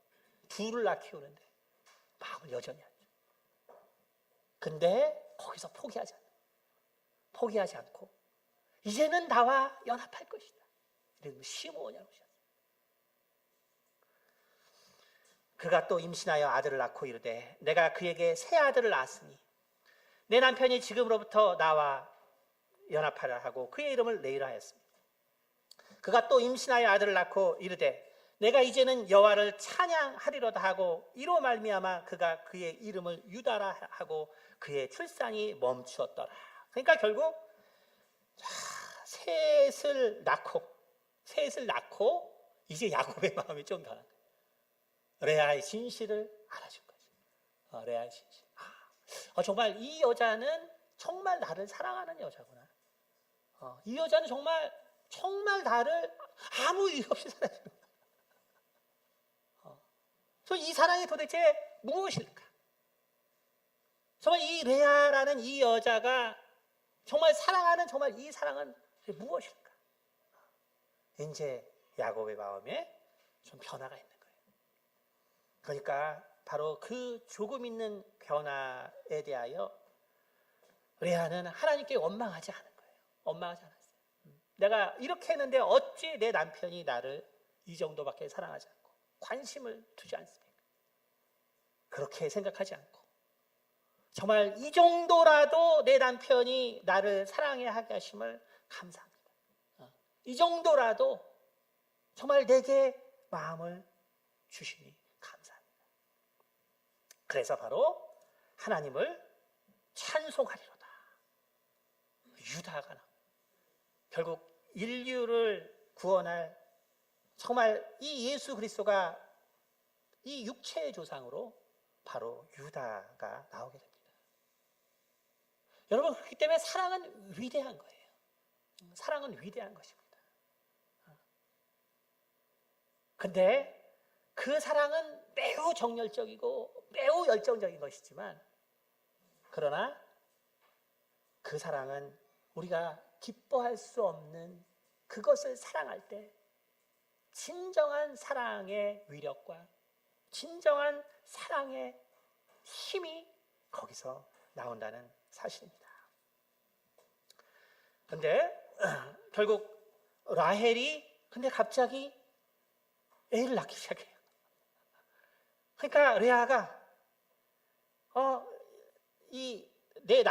둘을 낳아 키우는데 마음을 여전히 안 줘. 근데 거기서 포기하지 않고 이제는 나와 연합할 것이다. 이름을 시므온이라고 하셨어요. 그가 또 임신하여 아들을 낳고 이르되 내가 그에게 새 아들을 낳았으니 내 남편이 지금으로부터 나와 연합하라 하고 그의 이름을 레이라 하였습니다. 그가 또 임신하여 아들을 낳고 이르되 내가 이제는 여호와를 찬양하리로다 하고 이로 말미암아 그가 그의 이름을 유다라 하고 그의 출산이 멈추었더라. 그러니까 결국 셋을 낳고 이제 야곱의 마음이 좀 변한 거예요. 레아의 진실을 알아준 거죠. 레아의 진실. 정말 이 여자는 정말 나를 사랑하는 여자구나. 이 여자는 정말 나를 아무 이유 없이 사랑해주는 거야. 이 사랑이 도대체 무엇일까? 정말 이 레아라는 이 여자가 정말 사랑하는 정말 이 사랑은 무엇일까? 이제 야곱의 마음에 좀 변화가 있는 거예요. 그러니까 바로 그 조금 있는 변화에 대하여 레아는 하나님께 원망하지 않은 거예요. 원망하지 않았어요. 내가 이렇게 했는데 어찌 내 남편이 나를 이 정도밖에 사랑하지 않고 관심을 두지 않습니까? 그렇게 생각하지 않고 정말 이 정도라도 내 남편이 나를 사랑해 하게 하심을 감사합니다. 이 정도라도 정말 내게 마음을 주시니 감사합니다. 그래서 바로 하나님을 찬송하리로다. 유다가 나옵니다. 결국 인류를 구원할 정말 이 예수 그리스도가 이 육체의 조상으로 바로 유다가 나오게 됩니다. 여러분 그렇기 때문에 사랑은 위대한 거예요. 사랑은 위대한 것입니다. 근데 그 사랑은 매우 정열적이고 매우 열정적인 것이지만 그러나 그 사랑은 우리가 기뻐할 수 없는 그것을 사랑할 때 진정한 사랑의 위력과 진정한 사랑의 힘이 거기서 나온다는 사실입니다. 그런데 결국 라헬이 근데 갑자기 애를 낳기 시작해요. 그러니까 레아가 내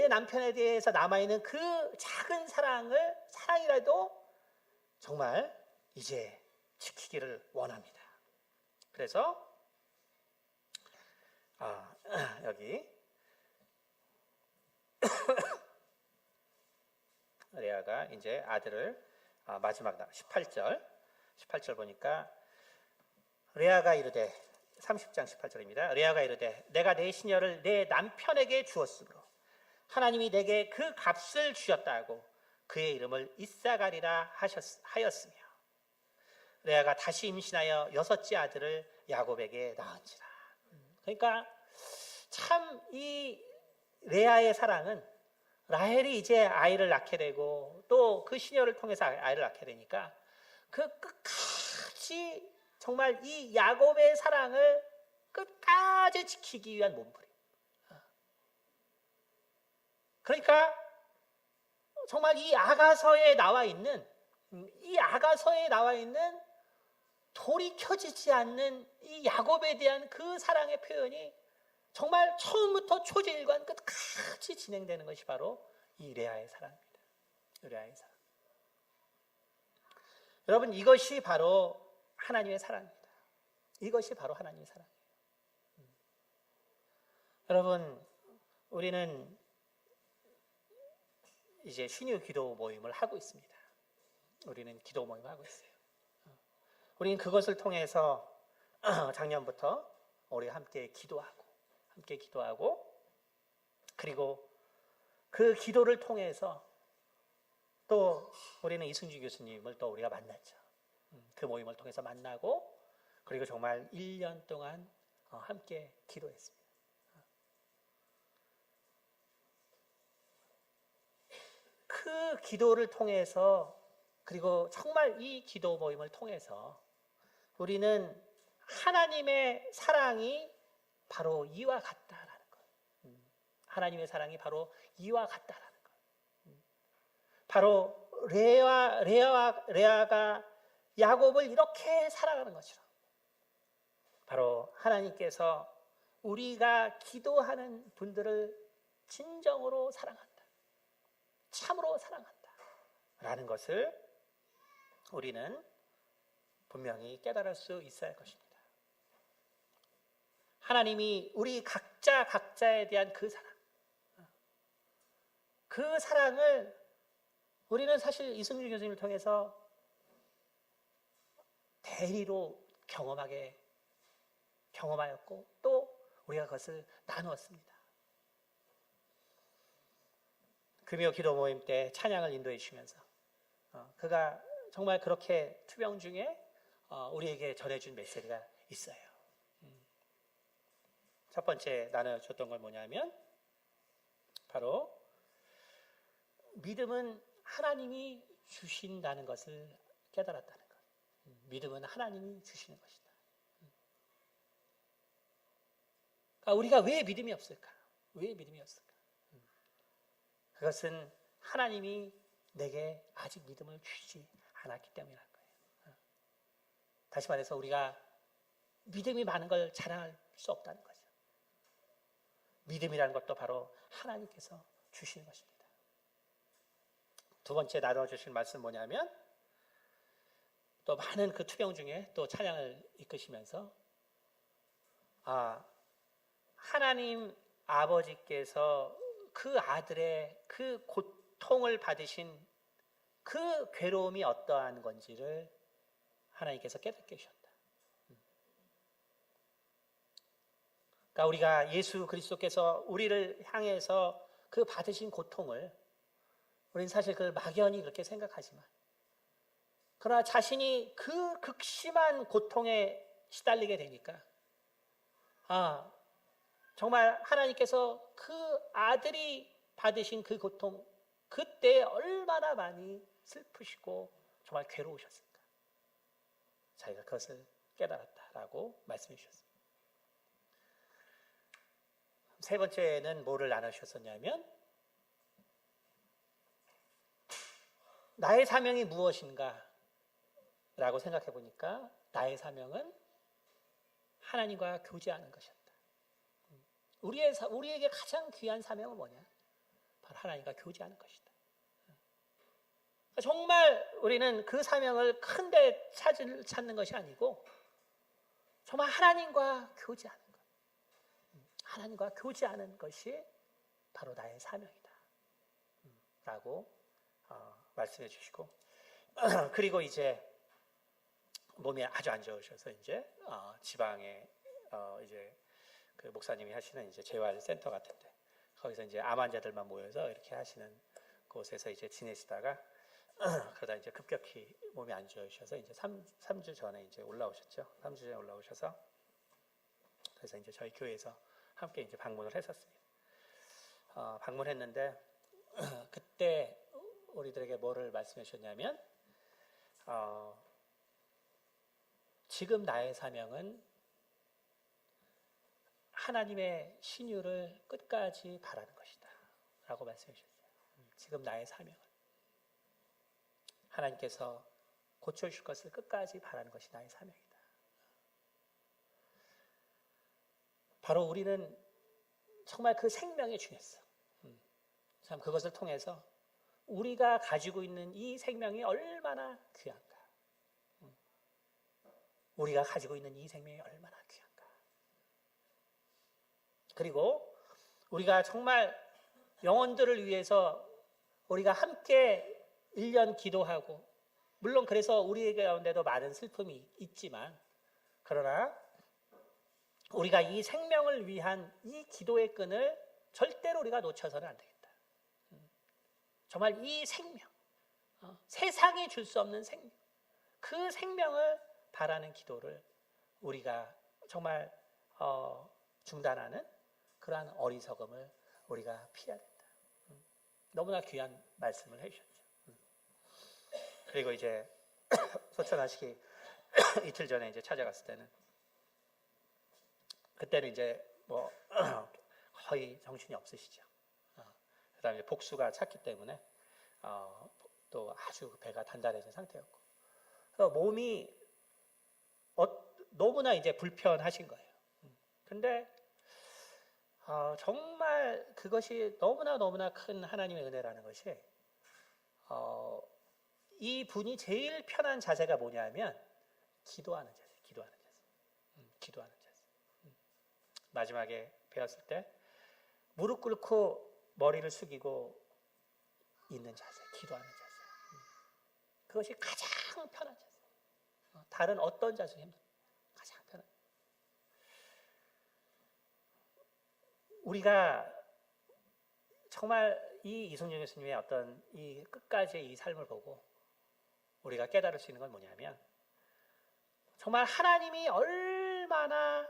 남편에 대해서 남아있는 그 작은 사랑이라도 정말 이제 지키기를 원합니다. 그래서 여기 레아가 이제 아들을 마지막 18절 보니까 레아가 이르되 30장 18절입니다. 레아가 이르되 내가 내 시녀를 내 남편에게 주었으므로 하나님이 내게 그 값을 주셨다 하고 그의 이름을 이사가리라 하였으며 레아가 다시 임신하여 6째 아들을 야곱에게 낳은지라. 그러니까 참 이 레아의 사랑은 라헬이 이제 아이를 낳게 되고 또 그 시녀를 통해서 아이를 낳게 되니까 그 끝까지 정말 이 야곱의 사랑을 끝까지 지키기 위한 몸부림. 그러니까 정말 이 아가서에 나와 있는 돌이켜지지 않는 이 야곱에 대한 그 사랑의 표현이 정말 처음부터 초지일관 끝까지 진행되는 것이 바로 이 레아의 사랑입니다. 레아의 사랑. 여러분, 이것이 바로 하나님의 사랑입니다. 이것이 바로 하나님의 사랑이에요. 여러분, 우리는 이제 신유 기도 모임을 하고 있습니다. 우리는 기도 모임을 하고 있어요. 우리는 그것을 통해서 작년부터 우리 함께 기도하고 그리고 그 기도를 통해서 또 우리는 이승주 교수님을 또 우리가 만났죠. 그 모임을 통해서 만나고 그리고 정말 1년 동안 함께 기도했습니다. 그 기도를 통해서 그리고 정말 이 기도 모임을 통해서 우리는 하나님의 사랑이 바로 이와 같다라는 것. 하나님의 사랑이 바로 이와 같다라는 것. 바로 레아가 야곱을 이렇게 사랑하는 것처럼 바로 하나님께서 우리가 기도하는 분들을 진정으로 사랑한다. 참으로 사랑한다. 라는 것을 우리는 분명히 깨달을 수 있어야 할 것입니다. 하나님이 우리 각자에 대한 그 사랑을 우리는 사실 이승준 교수님을 통해서 대리로 경험하였고 또 우리가 그것을 나누었습니다. 금요 기도 모임 때 찬양을 인도해 주시면서 그가 정말 그렇게 투병 중에 우리에게 전해준 메시지가 있어요. 첫 번째 나눠줬던 건 뭐냐면 바로 믿음은 하나님이 주신다는 것을 깨달았다는 것. 믿음은 하나님이 주시는 것이다. 그러니까 우리가 왜 믿음이 없을까? 그것은 하나님이 내게 아직 믿음을 주시지 않았기 때문이라는 거예요. 다시 말해서 우리가 믿음이 많은 걸 자랑할 수 없다는 거죠. 믿음이라는 것도 바로 하나님께서 주시는 것입니다. 두 번째 나눠주실 말씀 뭐냐면 또 많은 그 투병 중에 또 찬양을 이끄시면서 하나님 아버지께서 그 아들의 그 고통을 받으신 그 괴로움이 어떠한 건지를 하나님께서 깨닫게 해주셨다. 그러니까 우리가 예수 그리스도께서 우리를 향해서 그 받으신 고통을 우리는 사실 그걸 막연히 그렇게 생각하지만 그러나 자신이 그 극심한 고통에 시달리게 되니까 정말 하나님께서 그 아들이 받으신 그 고통 그때 얼마나 많이 슬프시고 정말 괴로우셨을까. 자기가 그것을 깨달았다라고 말씀해 주셨습니다. 세 번째는 뭐를 나누셨었냐면 나의 사명이 무엇인가 라고 생각해 보니까 나의 사명은 하나님과 교제하는 것이었다. 우리에게 가장 귀한 사명은 뭐냐? 바로 하나님과 교제하는 것이다. 정말 우리는 그 사명을 큰데 찾는 것이 아니고 정말 하나님과 교제하는 것. 하나님과 교제하는 것이 바로 나의 사명이다. 라고 말씀해 주시고 그리고 이제 몸이 아주 안 좋으셔서 이제 지방에 이제 그 목사님이 하시는 이제 재활센터 같은데 거기서 이제 암 환자들만 모여서 이렇게 하시는 곳에서 이제 지내시다가 그러다 이제 급격히 몸이 안 좋으셔서 이제 3주 전에 이제 올라오셨죠. 3주 전에 올라오셔서 그래서 이제 저희 교회에서 함께 이제 방문을 했었습니다. 방문했는데 그때 우리들에게 뭐를 말씀해 주셨냐면 지금 나의 사명은 하나님의 신유를 끝까지 바라는 것이다 라고 말씀해 주셨어요. 지금 나의 사명은 하나님께서 고쳐주실 것을 끝까지 바라는 것이 나의 사명이다. 바로 우리는 정말 그 생명이 중요했어. 참 그것을 통해서 우리가 가지고 있는 이 생명이 얼마나 귀한가. 우리가 가지고 있는 이 생명이 얼마나 귀한가. 그리고 우리가 정말 영혼들을 위해서 우리가 함께 1년 기도하고 물론 그래서 우리 가운데도 많은 슬픔이 있지만 그러나 우리가 이 생명을 위한 이 기도의 끈을 절대로 우리가 놓쳐서는 안 되겠다. 정말 이 생명, 세상이 줄 수 없는 생명, 그 생명을 바라는 기도를 우리가 정말 중단하는 그러한 어리석음을 우리가 피해야 된다. 너무나 귀한 말씀을 해주셨죠. 그리고 이제 소천하시기 이틀 전에 이제 찾아갔을 때는 그때는 이제 뭐 거의 정신이 없으시죠. 그다음에 복수가 찼기 때문에 또 아주 배가 단단해진 상태였고 그래서 몸이 너무나 이제 불편하신 거예요. 근데 정말 그것이 너무나 큰 하나님의 은혜라는 것이 이 분이 제일 편한 자세가 뭐냐면 기도하는 자세. 마지막에 배웠을 때 무릎 꿇고 머리를 숙이고 있는 자세, 기도하는 자세. 그것이 가장 편한 자세. 다른 어떤 자세도 가장 편한. 우리가 정말 이 이성준 교수님의 어떤 이 끝까지의 이 삶을 보고 우리가 깨달을 수 있는 건 뭐냐면 정말 하나님이 얼마나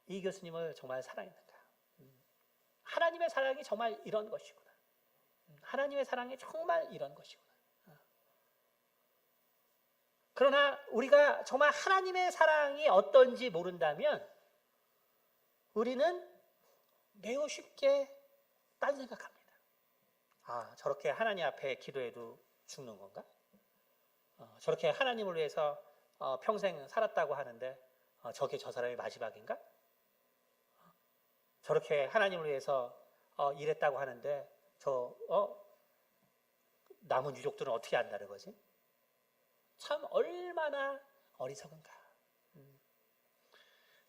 이 교수님을 정말 사랑했는가. 하나님의 사랑이 정말 이런 것이구나. 하나님의 사랑이 정말 이런 것이구나. 그러나 우리가 정말 하나님의 사랑이 어떤지 모른다면 우리는 매우 쉽게 딴 생각합니다. 저렇게 하나님 앞에 기도해도 죽는 건가? 저렇게 하나님을 위해서 평생 살았다고 하는데 저게 저 사람의 마지막인가? 저렇게 하나님을 위해서 일했다고 하는데 남은 유족들은 어떻게 안다는 거지? 참 얼마나 어리석은가.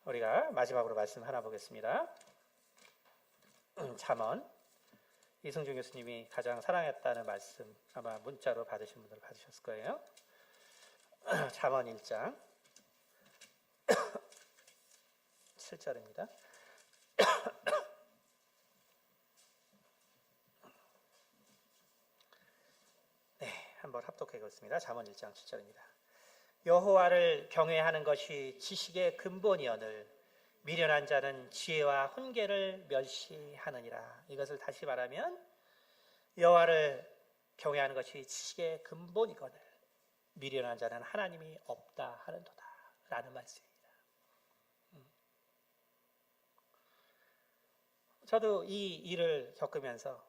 우리가 마지막으로 말씀 하나 보겠습니다. 잠언 이승준 교수님이 가장 사랑했다는 말씀 아마 문자로 받으신 분들 받으셨을 거예요. 잠언 1장 7절입니다. 네, 한번 합독해 보겠습니다. 잠언 1장 7절입니다. 여호와를 경외하는 것이 지식의 근본이오늘 미련한 자는 지혜와 훈계를 멸시하느니라. 이것을 다시 말하면 여호와를 경외하는 것이 지식의 근본이거늘 미련한 자는 하나님이 없다 하는도다 라는 말씀입니다. 저도 이 일을 겪으면서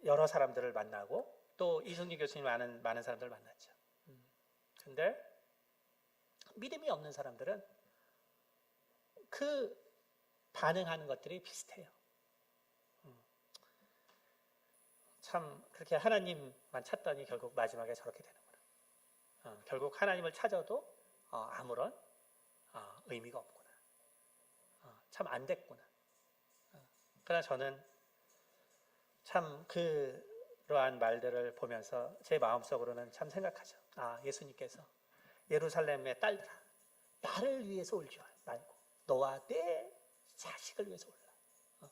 여러 사람들을 만나고 또 이승준 교수님 많은 사람들을 만났죠. 근데 믿음이 없는 사람들은 그 반응하는 것들이 비슷해요. 참 그렇게 하나님만 찾더니 결국 마지막에 저렇게 되는구나. 결국 하나님을 찾아도 아무런 의미가 없구나. 참 안 됐구나. 그러나 저는 참 그러한 말들을 보면서 제 마음속으로는 참 생각하죠. 예수님께서 예루살렘의 딸들아, 나를 위해서 울지 말고 너와 내 자식을 위해서 울라.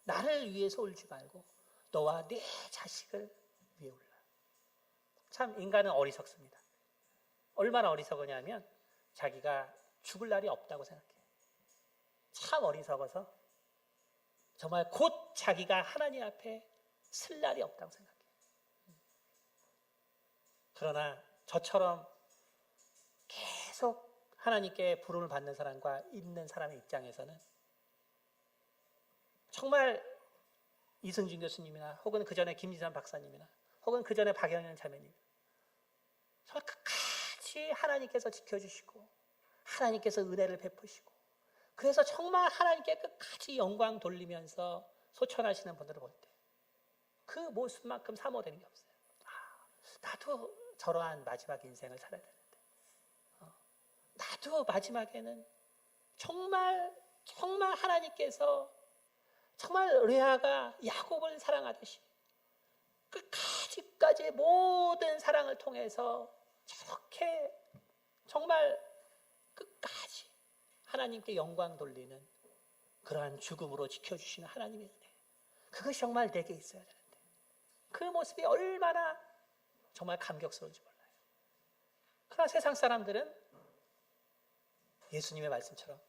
나를 위해서 울지 말고 너와 내 자식을 위해 울라. 참 인간은 어리석습니다. 얼마나 어리석으냐면 자기가 죽을 날이 없다고 생각해요. 참 어리석어서 정말 곧 자기가 하나님 앞에 쓸 날이 없다고 생각해요. 그러나 저처럼 계속 하나님께 부름을 받는 사람과 있는 사람의 입장에서는 정말 이승준 교수님이나 혹은 그 전에 김지산 박사님이나 혹은 그 전에 박영현 자매님 정말 끝까지 하나님께서 지켜주시고 하나님께서 은혜를 베푸시고 그래서 정말 하나님께 끝까지 영광 돌리면서 소천하시는 분들을 볼 때 그 모습만큼 사모되는 게 없어요. 나도 저러한 마지막 인생을 살아야 되는데 나도 마지막에는 정말 하나님께서 정말 레아가 야곱을 사랑하듯이 끝까지까지 모든 사랑을 통해서 저렇게 정말 끝까지 하나님께 영광 돌리는 그러한 죽음으로 지켜주시는 하나님의 은혜, 그것이 정말 내게 있어야 되는데 그 모습이 얼마나 정말 감격스러운지 몰라요. 그러나 세상 사람들은 예수님의 말씀처럼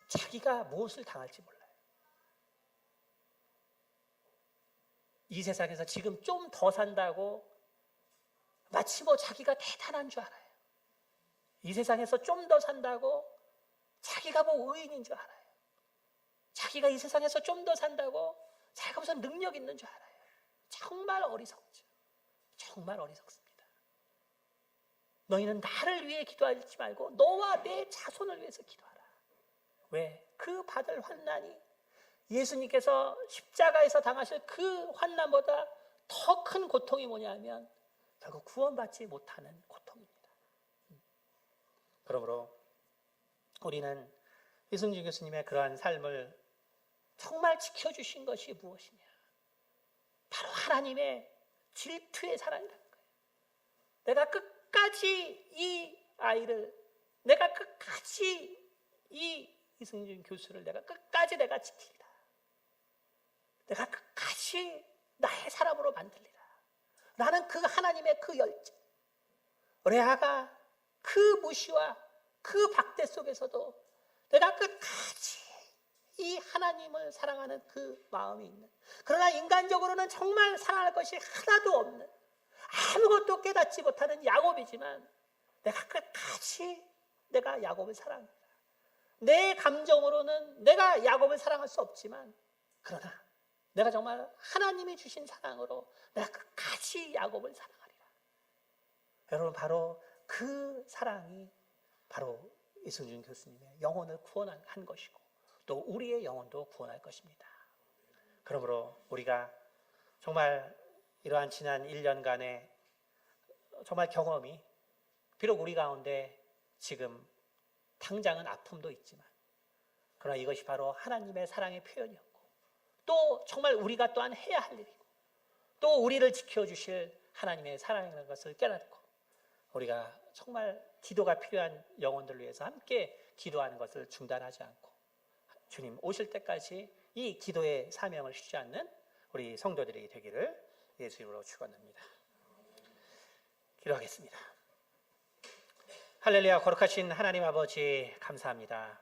자기가 무엇을 당할지 몰라요. 이 세상에서 지금 좀 더 산다고 마치 자기가 대단한 줄 알아요. 이 세상에서 좀 더 산다고 자기가 의인인 줄 알아요. 자기가 이 세상에서 좀 더 산다고 자기가 무슨 능력 있는 줄 알아요. 정말 어리석죠. 정말 어리석습니다. 너희는 나를 위해 기도하지 말고 너와 내 자손을 위해서 기도하라. 왜? 그 받을 환난이 예수님께서 십자가에서 당하실 그 환난보다 더 큰 고통이 뭐냐면 결국 구원받지 못하는 고통입니다. 그러므로 우리는 이승준 교수님의 그러한 삶을 정말 지켜주신 것이 무엇이냐? 바로 하나님의 질투의 사랑이라는 거예요. 내가 끝까지 이 아이를, 내가 끝까지 이 이승준 교수를 내가 끝까지 내가 지키리라. 내가 끝까지 나의 사람으로 만들리라. 나는 그 하나님의 그 열정, 레아가 그 무시와 그 박대 속에서도 내가 끝까지 이 하나님을 사랑하는 그 마음이 있는, 그러나 인간적으로는 정말 사랑할 것이 하나도 없는, 아무것도 깨닫지 못하는 야곱이지만 내가 끝까지 내가 야곱을 사랑합니다. 내 감정으로는 내가 야곱을 사랑할 수 없지만 그러나 내가 정말 하나님이 주신 사랑으로 내가 끝까지 야곱을 사랑하리라. 여러분, 바로 그 사랑이 바로 이승준 교수님의 영혼을 구원한 것이고 또 우리의 영혼도 구원할 것입니다. 그러므로 우리가 정말 이러한 지난 1년간의 정말 경험이 비록 우리 가운데 지금 당장은 아픔도 있지만 그러나 이것이 바로 하나님의 사랑의 표현이었고 또 정말 우리가 또한 해야 할 일이고 또 우리를 지켜주실 하나님의 사랑이라는 것을 깨닫고 우리가 정말 기도가 필요한 영혼들을 위해서 함께 기도하는 것을 중단하지 않고 주님 오실 때까지 이 기도의 사명을 쉬지 않는 우리 성도들이 되기를 예수 이름으로 축원합니다. 기도하겠습니다. 할렐루야. 거룩하신 하나님 아버지 감사합니다.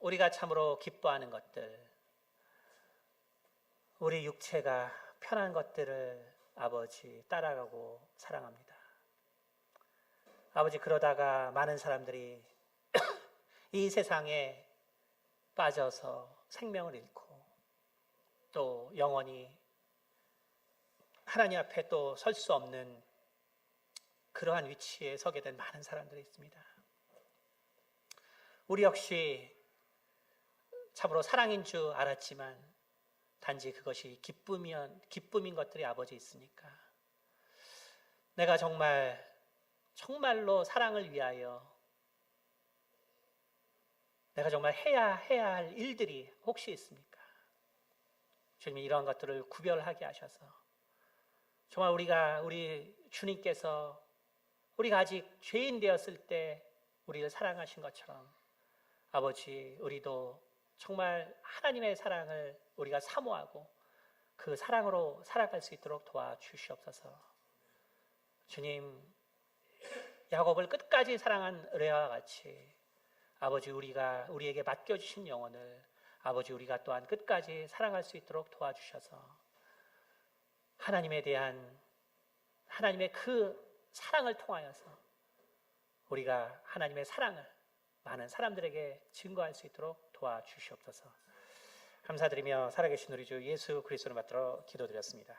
우리가 참으로 기뻐하는 것들, 우리 육체가 편한 것들을 아버지 따라가고 사랑합니다. 아버지, 그러다가 많은 사람들이 이 세상에 빠져서 생명을 잃고 또 영원히 하나님 앞에 또 설 수 없는 그러한 위치에 서게 된 많은 사람들이 있습니다. 우리 역시 참으로 사랑인 줄 알았지만 단지 그것이 기쁨인 것들이 아버지 있으니까 내가 정말로 사랑을 위하여 내가 정말 해야 할 일들이 혹시 있습니까? 주님이 이러한 것들을 구별하게 하셔서 정말 우리 주님께서 우리가 아직 죄인 되었을 때 우리를 사랑하신 것처럼 아버지 우리도 정말 하나님의 사랑을 우리가 사모하고 그 사랑으로 살아갈 수 있도록 도와주시옵소서. 주님, 야곱을 끝까지 사랑한 레아와 같이 아버지 우리에게 맡겨주신 영혼을 아버지 우리가 또한 끝까지 사랑할 수 있도록 도와주셔서 하나님에 대한 하나님의 그 사랑을 통하여서 우리가 하나님의 사랑을 많은 사람들에게 증거할 수 있도록 도와주시옵소서. 감사드리며 살아계신 우리 주 예수 그리스도를 받들어 기도드렸습니다.